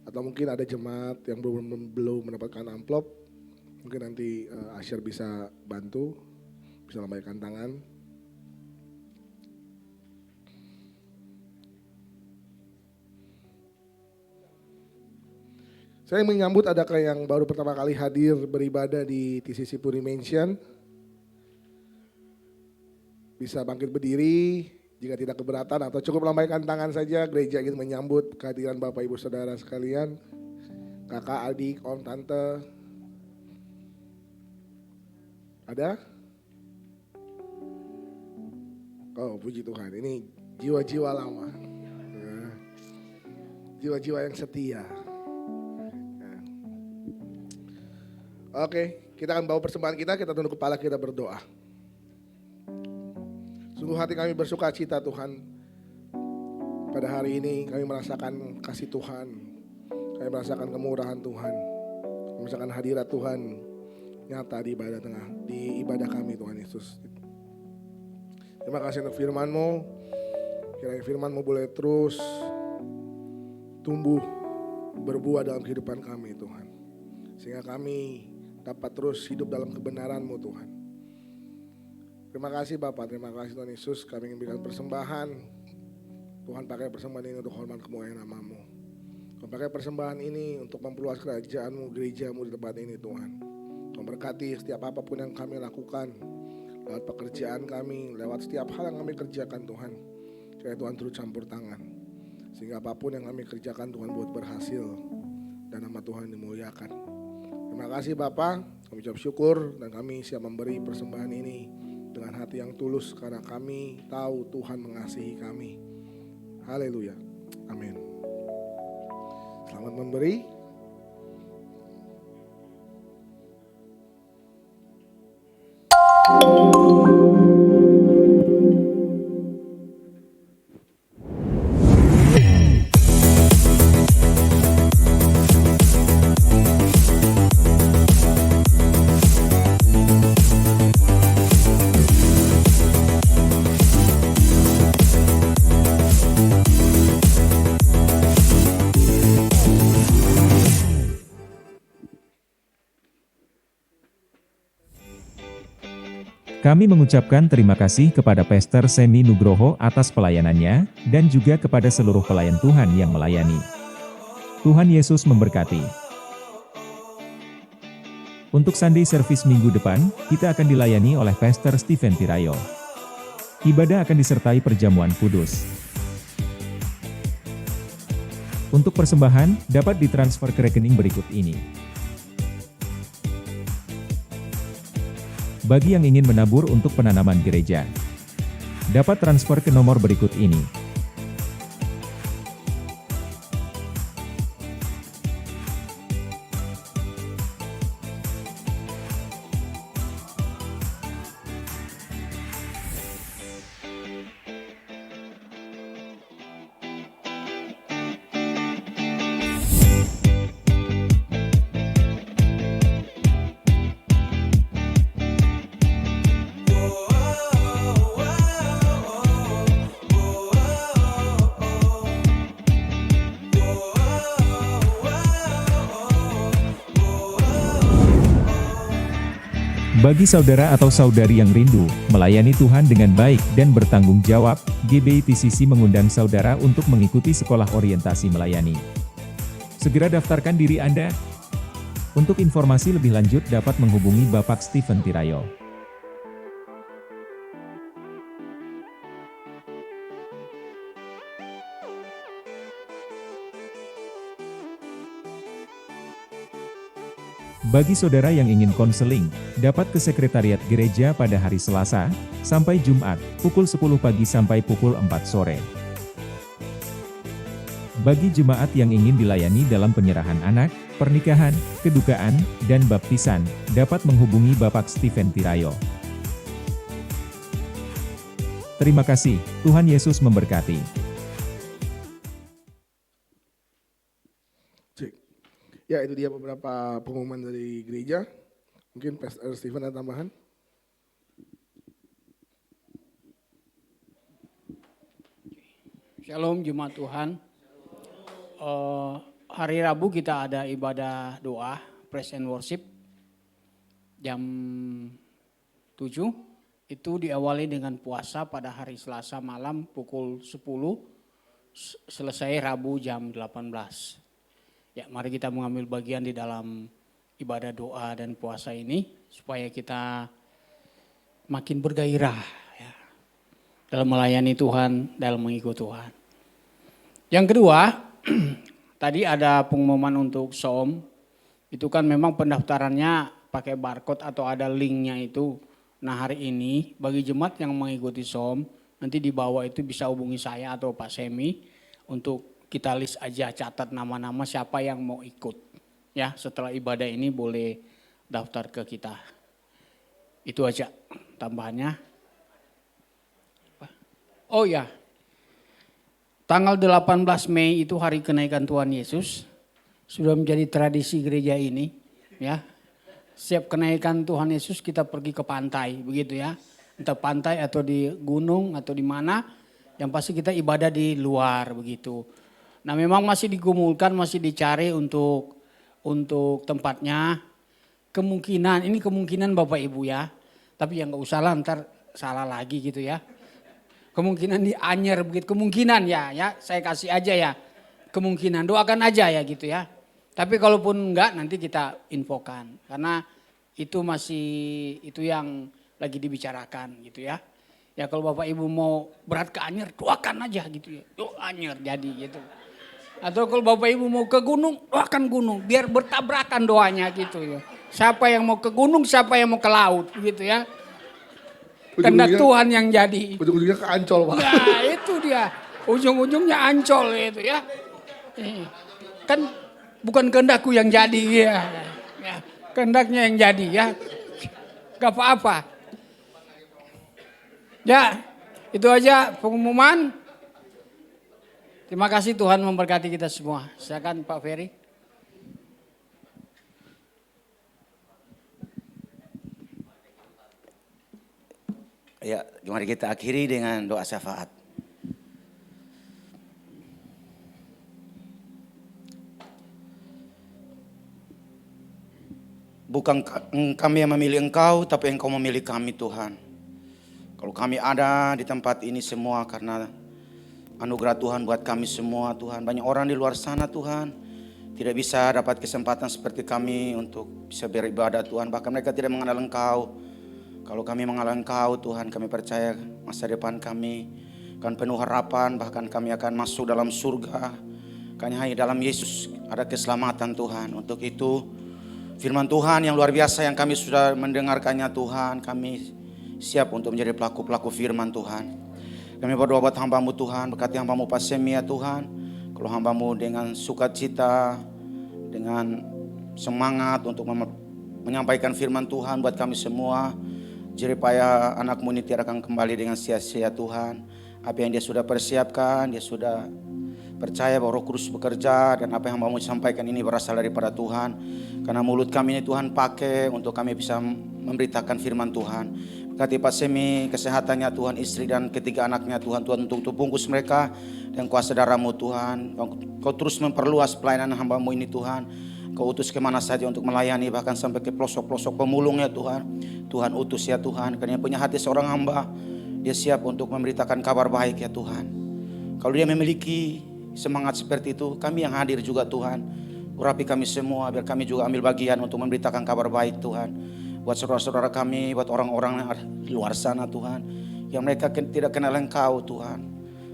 Atau mungkin ada jemaat yang belum mendapatkan amplop. Mungkin nanti Asher bisa bantu, bisa lambaikan tangan. Saya menyambut adakah yang baru pertama kali hadir beribadah di TCC Puri Mansion. Bisa bangkit berdiri jika tidak keberatan atau cukup lambaikan tangan saja. Gereja ingin menyambut kehadiran Bapak Ibu Saudara sekalian. Kakak, adik, om, tante. Ada? Oh, puji Tuhan, ini jiwa-jiwa lama. Ya. Jiwa-jiwa yang setia. Ya. Oke, kita akan bawa persembahan kita tunduk kepala, kita berdoa. Sungguh hati kami bersuka cita Tuhan. Pada hari ini kami merasakan kasih Tuhan. Kami merasakan kemurahan Tuhan. Kami merasakan hadirat Tuhan nyata di ibadah kami Tuhan Yesus. Terima kasih untuk firman-Mu. Kiranya firman-Mu boleh terus tumbuh berbuah dalam kehidupan kami Tuhan. Sehingga kami dapat terus hidup dalam kebenaran-Mu Tuhan. Terima kasih Bapak, terima kasih Tuhan Yesus. Kami ingin berikan persembahan. Tuhan pakai persembahan ini untuk hormat kemuliaan nama-Mu. Tuhan pakai persembahan ini untuk memperluas kerajaan-Mu, gereja-Mu di tempat ini Tuhan. Tuhan berkati setiap apapun yang kami lakukan. Lewat pekerjaan kami, lewat setiap hal yang kami kerjakan Tuhan. Kiranya Tuhan turut campur tangan. Sehingga apapun yang kami kerjakan Tuhan buat berhasil. Dan nama Tuhan dimuliakan. Terima kasih Bapak, kami ucap syukur dan kami siap memberi persembahan ini dengan hati yang tulus karena kami tahu Tuhan mengasihi kami. Haleluya. Amin. Selamat memberi. Kami mengucapkan terima kasih kepada Pastor Semi Nugroho atas pelayanannya, dan juga kepada seluruh pelayan Tuhan yang melayani. Tuhan Yesus memberkati. Untuk Sunday Service minggu depan, kita akan dilayani oleh Pastor Stephen Tirayo. Ibadah akan disertai perjamuan kudus. Untuk persembahan, dapat ditransfer ke rekening berikut ini. Bagi yang ingin menabur untuk penanaman gereja, dapat transfer ke nomor berikut ini. Bagi saudara atau saudari yang rindu melayani Tuhan dengan baik dan bertanggung jawab, GBI TCC mengundang saudara untuk mengikuti sekolah orientasi melayani. Segera daftarkan diri Anda. Untuk informasi lebih lanjut dapat menghubungi Bapak Stephen Tirayo. Bagi saudara yang ingin konseling, dapat ke sekretariat gereja pada hari Selasa, sampai Jumat, pukul 10 pagi sampai pukul 4 sore. Bagi jemaat yang ingin dilayani dalam penyerahan anak, pernikahan, kedukaan, dan baptisan, dapat menghubungi Bapak Stephen Tirayo. Terima kasih, Tuhan Yesus memberkati. Ya, itu dia beberapa pengumuman dari gereja. Mungkin Pastor Stephen ada tambahan? Shalom Jemaat Tuhan. Hari Rabu kita ada ibadah doa, praise and worship jam 7. Itu diawali dengan puasa pada hari Selasa malam pukul 10, selesai Rabu jam 18. Ya, mari kita mengambil bagian di dalam ibadah doa dan puasa ini supaya kita makin bergairah ya, dalam melayani Tuhan, dalam mengikut Tuhan. Yang kedua, tadi ada pengumuman untuk SOM. Itu kan memang pendaftarannya pakai barcode atau ada linknya itu. Nah hari ini bagi jemaat yang mengikuti SOM, nanti di bawah itu bisa hubungi saya atau Pak Semi untuk kita list aja, catat nama-nama siapa yang mau ikut. Ya, setelah ibadah ini boleh daftar ke kita. Itu aja tambahannya. Oh ya, tanggal 18 Mei itu hari kenaikan Tuhan Yesus. Sudah menjadi tradisi gereja ini. Ya, setiap kenaikan Tuhan Yesus kita pergi ke pantai, begitu ya. Entah pantai atau di gunung atau di mana. Yang pasti kita ibadah di luar, begitu. Nah memang masih digumulkan, masih dicari untuk tempatnya. Ini kemungkinan Bapak Ibu ya. Tapi yang gak usah lah, ntar salah lagi gitu ya. Kemungkinan di Anyer begitu, kemungkinan ya saya kasih aja ya. Kemungkinan, doakan aja ya gitu ya. Tapi kalaupun enggak nanti kita infokan. Karena itu yang lagi dibicarakan gitu ya. Ya kalau Bapak Ibu mau berat ke Anyer, doakan aja gitu ya. Anyer jadi gitu. Atau kalau Bapak Ibu mau ke gunung, doakan gunung. Biar bertabrakan doanya gitu ya. Siapa yang mau ke gunung, siapa yang mau ke laut gitu ya. Kehendak Tuhan yang jadi. Ujung-ujungnya ke Ancol Pak. Nah itu dia. Ujung-ujungnya Ancol itu ya. Kan bukan kehendakku yang jadi ya. Kehendaknya yang jadi ya. Gak apa-apa. Ya itu aja pengumuman. Terima kasih Tuhan memberkati kita semua. Silakan Pak Ferry. Ya, mari kita akhiri dengan doa syafaat. Bukan kami yang memilih Engkau, tapi Engkau memilih kami Tuhan. Kalau kami ada di tempat ini semua karena anugerah Tuhan buat kami semua Tuhan. Banyak orang di luar sana Tuhan tidak bisa dapat kesempatan seperti kami untuk bisa beribadah Tuhan. Bahkan mereka tidak mengenal Engkau. Kalau kami mengenal Engkau Tuhan, kami percaya masa depan kami akan penuh harapan. Bahkan kami akan masuk dalam surga. Karena hanya dalam Yesus ada keselamatan Tuhan. Untuk itu firman Tuhan yang luar biasa yang kami sudah mendengarkannya Tuhan. Kami siap untuk menjadi pelaku-pelaku firman Tuhan. Kami berdoa buat hamba-Mu Tuhan. Berkati hamba-Mu Pak Semi ya Tuhan. Kalau hamba-Mu dengan sukacita, dengan semangat untuk menyampaikan firman Tuhan buat kami semua. Supaya anak-Mu ini tidak akan kembali dengan sia-sia Tuhan. Apa yang dia sudah persiapkan, dia sudah percaya bahwa Roh Kudus bekerja. Dan apa yang hamba-Mu sampaikan ini berasal daripada Tuhan. Karena mulut kami ini Tuhan pakai untuk kami bisa memberitakan firman Tuhan. Berkati Pak Semi, kesehatannya Tuhan, istri dan ketiga anaknya Tuhan. Tuhan untuk bungkus mereka dan kuasa darah-Mu Tuhan. Kau terus memperluas pelayanan hamba-Mu ini Tuhan. Kau utus kemana saja untuk melayani, bahkan sampai ke pelosok-pelosok pemulung ya Tuhan. Tuhan utus ya Tuhan, karena punya hati seorang hamba, dia siap untuk memberitakan kabar baik ya Tuhan. Kalau dia memiliki semangat seperti itu, kami yang hadir juga Tuhan. Urapi kami semua, biar kami juga ambil bagian untuk memberitakan kabar baik Tuhan. Buat saudara-saudara kami, buat orang-orang yang di luar sana Tuhan, yang mereka tidak kenal Engkau Tuhan.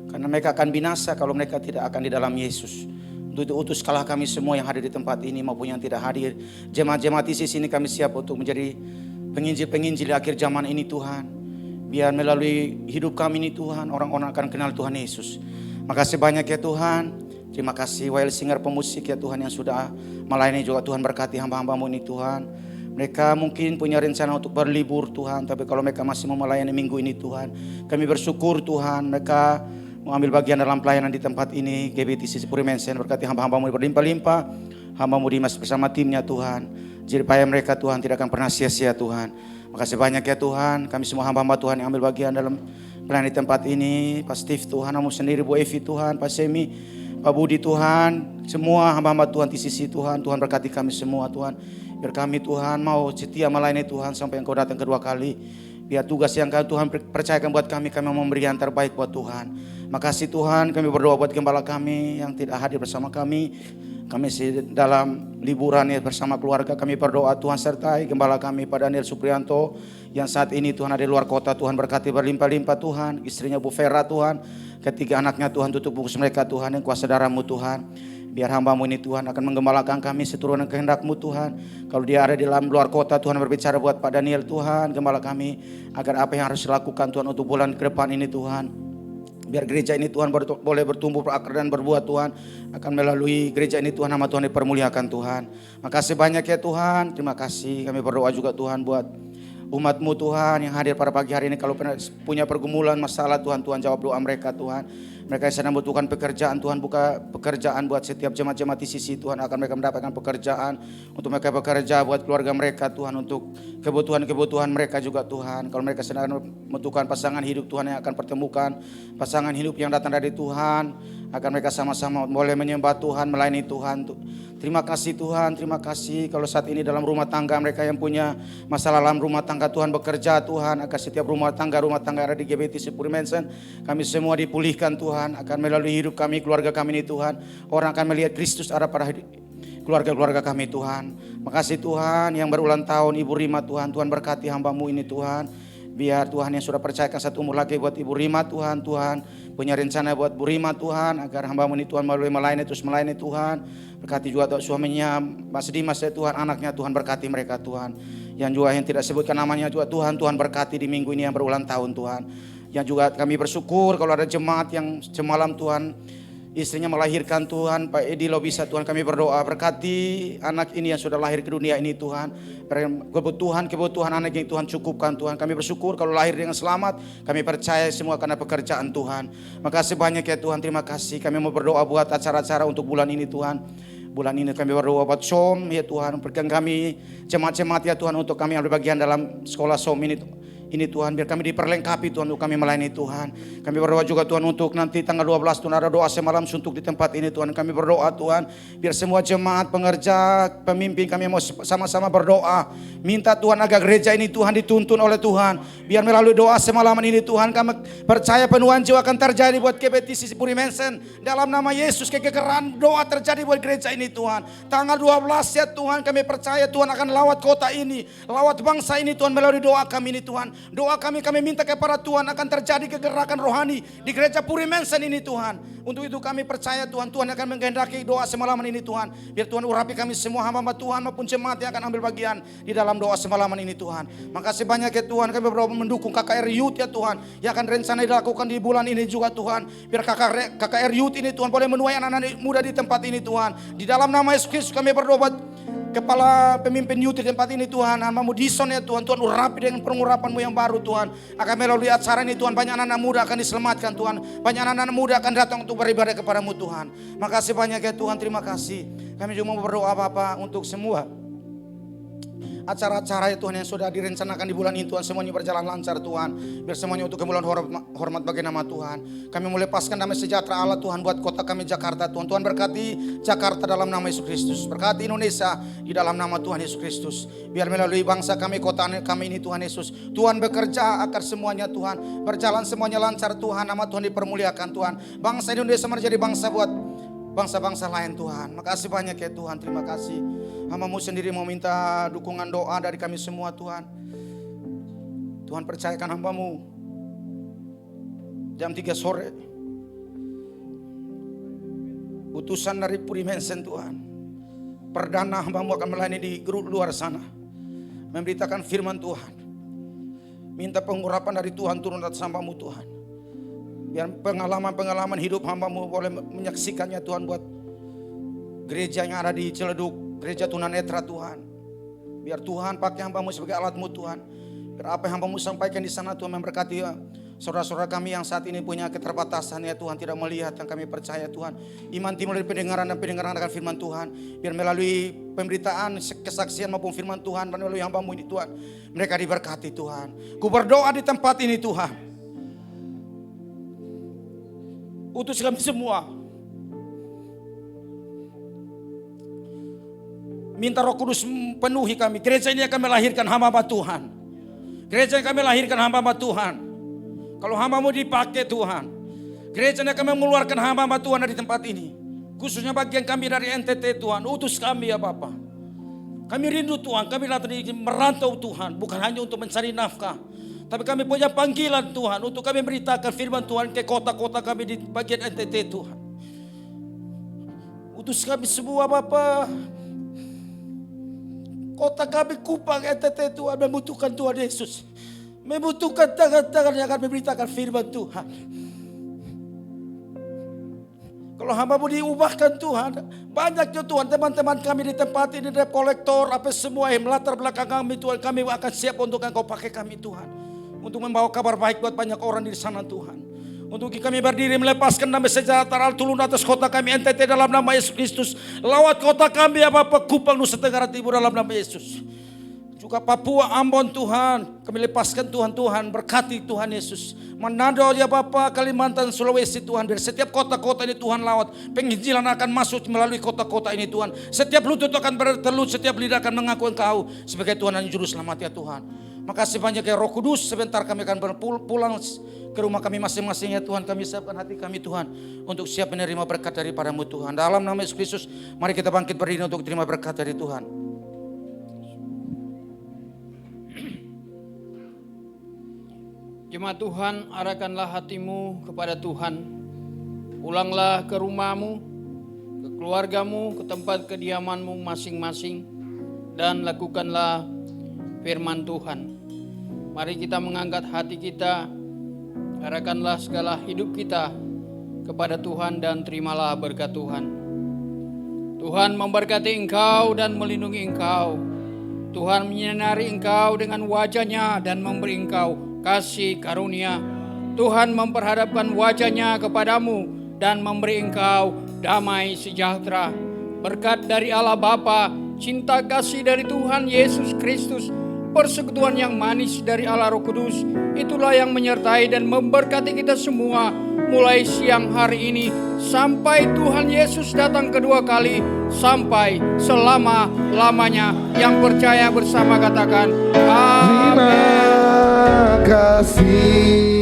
Karena mereka akan binasa kalau mereka tidak akan di dalam Yesus. Untuk itu utuskanlah kami semua yang hadir di tempat ini maupun yang tidak hadir. Jemaat-jemaat di sini kami siap untuk menjadi penginjil-penginjil di akhir zaman ini Tuhan. Biar melalui hidup kami ini Tuhan, orang-orang akan kenal Tuhan Yesus. Makasih banyak ya Tuhan. Terima kasih Wail Singer pemusik ya Tuhan yang sudah melayani juga Tuhan, berkati hamba-hamba-Mu ini Tuhan. Mereka mungkin punya rencana untuk berlibur Tuhan, tapi kalau mereka masih mau melayani minggu ini Tuhan, kami bersyukur Tuhan mereka mau ambil bagian dalam pelayanan di tempat ini. GBTC Puri Mensen berkati hamba-hamba-Mu berlimpah-limpah, hamba-Mu Dimas bersama timnya Tuhan. Jadi supaya mereka Tuhan tidak akan pernah sia-sia Tuhan. Makasih banyak ya Tuhan, kami semua hamba-hamba Tuhan yang ambil bagian dalam melayani tempat ini, Pak Steve Tuhan, kamu sendiri, Bu Evi Tuhan, Pak Semi, Pak Budi Tuhan, semua hamba-hamba Tuhan di sisi Tuhan, Tuhan berkati kami semua Tuhan. Biar kami Tuhan mau setia melayani Tuhan sampai Engkau datang kedua kali. Biar tugas yang Tuhan percayakan buat kami mau memberi yang terbaik buat Tuhan. Makasih Tuhan, kami berdoa buat gembala kami yang tidak hadir bersama kami. Kami dalam liburan ya bersama keluarga, kami berdoa Tuhan sertai gembala kami Pak Daniel Suprianto yang saat ini Tuhan ada di luar kota. Tuhan berkati berlimpah-limpah Tuhan, istrinya Bu Vera Tuhan, ketiga anaknya Tuhan, tutup bungkus mereka Tuhan, yang kuasa darah-Mu Tuhan. Biar hamba-Mu ini Tuhan akan menggembalakan kami seturunan kehendak-Mu Tuhan. Kalau dia ada di dalam luar kota Tuhan berbicara buat Pak Daniel Tuhan, gembala kami agar apa yang harus dilakukan Tuhan untuk bulan ke depan ini Tuhan. Biar gereja ini Tuhan boleh bertumbuh, berakar dan berbuah Tuhan. Akan melalui gereja ini Tuhan, nama Tuhan dipermuliakan Tuhan. Makasih banyak ya Tuhan, terima kasih. Kami berdoa juga Tuhan buat umat-Mu Tuhan yang hadir pada pagi hari ini. Kalau punya pergumulan, masalah Tuhan, Tuhan jawab doa mereka Tuhan. Mereka yang sedang membutuhkan pekerjaan Tuhan, buka pekerjaan buat setiap jemaat-jemaat di sisi Tuhan. Akan mereka mendapatkan pekerjaan untuk mereka bekerja buat keluarga mereka Tuhan. Untuk kebutuhan-kebutuhan mereka juga Tuhan. Kalau mereka sedang membutuhkan pasangan hidup Tuhan yang akan pertemukan pasangan hidup yang datang dari Tuhan. Akan mereka sama-sama boleh menyembah Tuhan, melayani Tuhan. Terima kasih Tuhan, terima kasih. Kalau saat ini dalam rumah tangga mereka yang punya masalah dalam rumah tangga Tuhan bekerja Tuhan. Agar setiap rumah tangga ada di GBT Sipuri Mansion, kami semua dipulihkan Tuhan. Akan melalui hidup kami, keluarga kami ini Tuhan, orang akan melihat Kristus ada pada keluarga-keluarga kami Tuhan. Makasih Tuhan yang berulang tahun Ibu Rima Tuhan. Tuhan berkati hamba-Mu ini Tuhan. Biar Tuhan yang sudah percayakan satu umur lagi buat Ibu Rima Tuhan, Tuhan punya rencana buat Bu Rima Tuhan, agar hamba-Mu ini Tuhan melalui melayani terus melayani Tuhan. Berkati juga suaminya Mas Dimas ya Tuhan, anaknya Tuhan berkati mereka Tuhan. Yang juga yang tidak sebutkan namanya juga Tuhan, Tuhan berkati di minggu ini yang berulang tahun Tuhan. Yang juga kami bersyukur kalau ada jemaat yang semalam Tuhan istrinya melahirkan Tuhan, Pak Edi lo bisa Tuhan, kami berdoa berkati anak ini yang sudah lahir ke dunia ini Tuhan. Kebutuhan anak yang Tuhan cukupkan Tuhan. Kami bersyukur kalau lahir dengan selamat, kami percaya semua karena pekerjaan Tuhan. Makasih banyak ya Tuhan, terima kasih. Kami mau berdoa buat acara-acara untuk bulan ini Tuhan. Bulan ini kami berdoa buat SOM ya Tuhan, berikan kami jemaat-jemaat ya Tuhan untuk kami ambil bagian dalam sekolah SOM ini Tuhan, biar kami diperlengkapi Tuhan untuk kami melayani Tuhan. Kami berdoa juga Tuhan untuk nanti tanggal 12 Tuhan ada doa semalam suntuk di tempat ini Tuhan. Kami berdoa Tuhan, biar semua jemaat, pengerja, pemimpin kami mau sama-sama berdoa. Minta Tuhan agar gereja ini Tuhan dituntun oleh Tuhan. Biar melalui doa semalaman ini Tuhan, kami percaya penuhan jiwa akan terjadi buat GBT Sipuri Mansion. Dalam nama Yesus kegegeran doa terjadi buat gereja ini Tuhan. Tanggal 12 ya Tuhan, kami percaya Tuhan akan lawat kota ini, lawat bangsa ini Tuhan melalui doa kami ini Tuhan. Doa kami minta kepada Tuhan akan terjadi kegerakan rohani di gereja Puri Mansion ini Tuhan. Untuk itu kami percaya Tuhan akan menghendaki doa semalaman ini Tuhan. Biar Tuhan urapi kami semua hamba Tuhan maupun jemaat yang akan ambil bagian di dalam doa semalaman ini Tuhan. Makasih banyak ya Tuhan, kami berdoa mendukung KKR Youth ya Tuhan, yang akan rencana dilakukan di bulan ini juga Tuhan. Biar KKR Youth ini Tuhan boleh menuai anak-anak muda di tempat ini Tuhan. Di dalam nama Yesus Kristus kami berdoa buat kepala pemimpin youth di tempat ini Tuhan, hamba-Mu Dison ya Tuhan, Tuhan urapi dengan pengurapan-Mu yang baru Tuhan. Akan melalui acara ini Tuhan, banyak anak-anak muda akan diselamatkan Tuhan. Banyak anak-anak muda akan datang untuk beribadah kepada-Mu Tuhan. Makasih banyak ya Tuhan, terima kasih. Kami juga mau berdoa Bapa untuk semua acara-acara ya Tuhan yang sudah direncanakan di bulan ini Tuhan, semuanya berjalan lancar Tuhan. Biar semuanya untuk kemuliaan hormat bagi nama Tuhan. Kami mau lepaskan damai sejahtera Allah Tuhan buat kota kami Jakarta Tuhan. Tuhan berkati Jakarta dalam nama Yesus Kristus. Berkati Indonesia di dalam nama Tuhan Yesus Kristus. Biar melalui bangsa kami, kota kami ini Tuhan Yesus, Tuhan bekerja agar semuanya Tuhan berjalan semuanya lancar Tuhan. Nama Tuhan dipermuliakan Tuhan. Bangsa Indonesia menjadi bangsa buat bangsa-bangsa lain Tuhan. Makasih banyak ya Tuhan, terima kasih. Hamba-Mu sendiri mau minta dukungan doa dari kami semua Tuhan. Tuhan percayakan hamba-Mu jam 3 sore utusan dari Puri Mansion Tuhan. Perdana hamba-Mu akan melayani di grup luar sana, memberitakan firman Tuhan. Minta pengurapan dari Tuhan turun atas hamba-Mu Tuhan. Biar pengalaman-pengalaman hidup hamba-Mu boleh menyaksikannya Tuhan buat gereja yang ada di Ciledug, gereja tunanetra Tuhan. Biar Tuhan pakai hamba-Mu sebagai alat-Mu Tuhan. Biar apa yang hamba-Mu sampaikan di sana Tuhan memberkati saudara-saudara kami yang saat ini punya keterbatasan ya Tuhan, tidak melihat, yang kami percaya Tuhan. Iman timbul dari pendengaran dan pendengaran akan firman Tuhan. Biar melalui pemberitaan, kesaksian maupun firman Tuhan, dan melalui hamba-Mu ini Tuhan, mereka diberkati Tuhan. Ku berdoa di tempat ini Tuhan, Utus kami semua. Minta Roh Kudus penuhi kami. Gereja ini akan melahirkan hamba-hamba Tuhan. Gereja yang kami lahirkan hamba-hamba Tuhan. Kalau hamba-Mu dipakai Tuhan, gereja ini akan mengeluarkan hamba-hamba Tuhan dari tempat ini. Khususnya bagian kami dari NTT Tuhan, utus kami ya Bapa. Kami rindu Tuhan, kami merantau Tuhan, bukan hanya untuk mencari nafkah. Tapi kami punya panggilan Tuhan untuk kami beritakan firman Tuhan ke kota-kota kami di bagian NTT Tuhan. Utus kami semua Bapa. Kota kami Kupang NTT Tuhan membutuhkan Tuhan Yesus. Membutuhkan tangan-tangan yang akan memberitakan firman Tuhan. Kalau hamba-Mu diubahkan Tuhan, banyaknya Tuhan teman-teman kami di tempat ini, debt kolektor, apa semua yang melatar belakang kami Tuhan, kami akan siap untuk Engkau pakai kami Tuhan. Untuk membawa kabar baik buat banyak orang di sana Tuhan. Untuk kami berdiri melepaskan damai sejahtera turun atas kota kami NTT dalam nama Yesus Kristus. Lawat kota kami ya Bapak Kupang Nusa Tenggara Timur dalam nama Yesus. Juga Papua, Ambon Tuhan, kami lepaskan Tuhan, berkati Tuhan Yesus. Manado ya Bapak, Kalimantan, Sulawesi Tuhan, biar setiap kota-kota ini Tuhan lawat. Penginjilan akan masuk melalui kota-kota ini Tuhan. Setiap lutut akan bertelut, setiap lidah akan mengaku Engkau sebagai Tuhan dan Juru Selamat ya Tuhan. Makasih banyak ya Roh Kudus, sebentar kami akan pulang ke rumah kami masing-masing ya Tuhan. Kami siapkan hati kami Tuhan untuk siap menerima berkat daripada-Mu Tuhan. Dalam nama Yesus Kristus, mari kita bangkit berdiri untuk terima berkat dari Tuhan. Jemaat Tuhan, arahkanlah hatimu kepada Tuhan. Pulanglah ke rumahmu, ke keluargamu, ke tempat kediamanmu masing-masing, dan lakukanlah firman Tuhan. Mari kita mengangkat hati kita, arahkanlah segala hidup kita kepada Tuhan dan terimalah berkat Tuhan. Tuhan memberkati engkau dan melindungi engkau. Tuhan menyinari engkau dengan wajah-Nya dan memberi engkau kasih karunia. Tuhan memperhadapkan wajah-Nya kepadamu dan memberi engkau damai sejahtera. Berkat dari Allah Bapa, cinta kasih dari Tuhan Yesus Kristus, persekutuan yang manis dari Allah Roh Kudus, itulah yang menyertai dan memberkati kita semua mulai siang hari ini sampai Tuhan Yesus datang kedua kali, sampai selama-lamanya. Yang percaya bersama katakan amin. Terima kasih.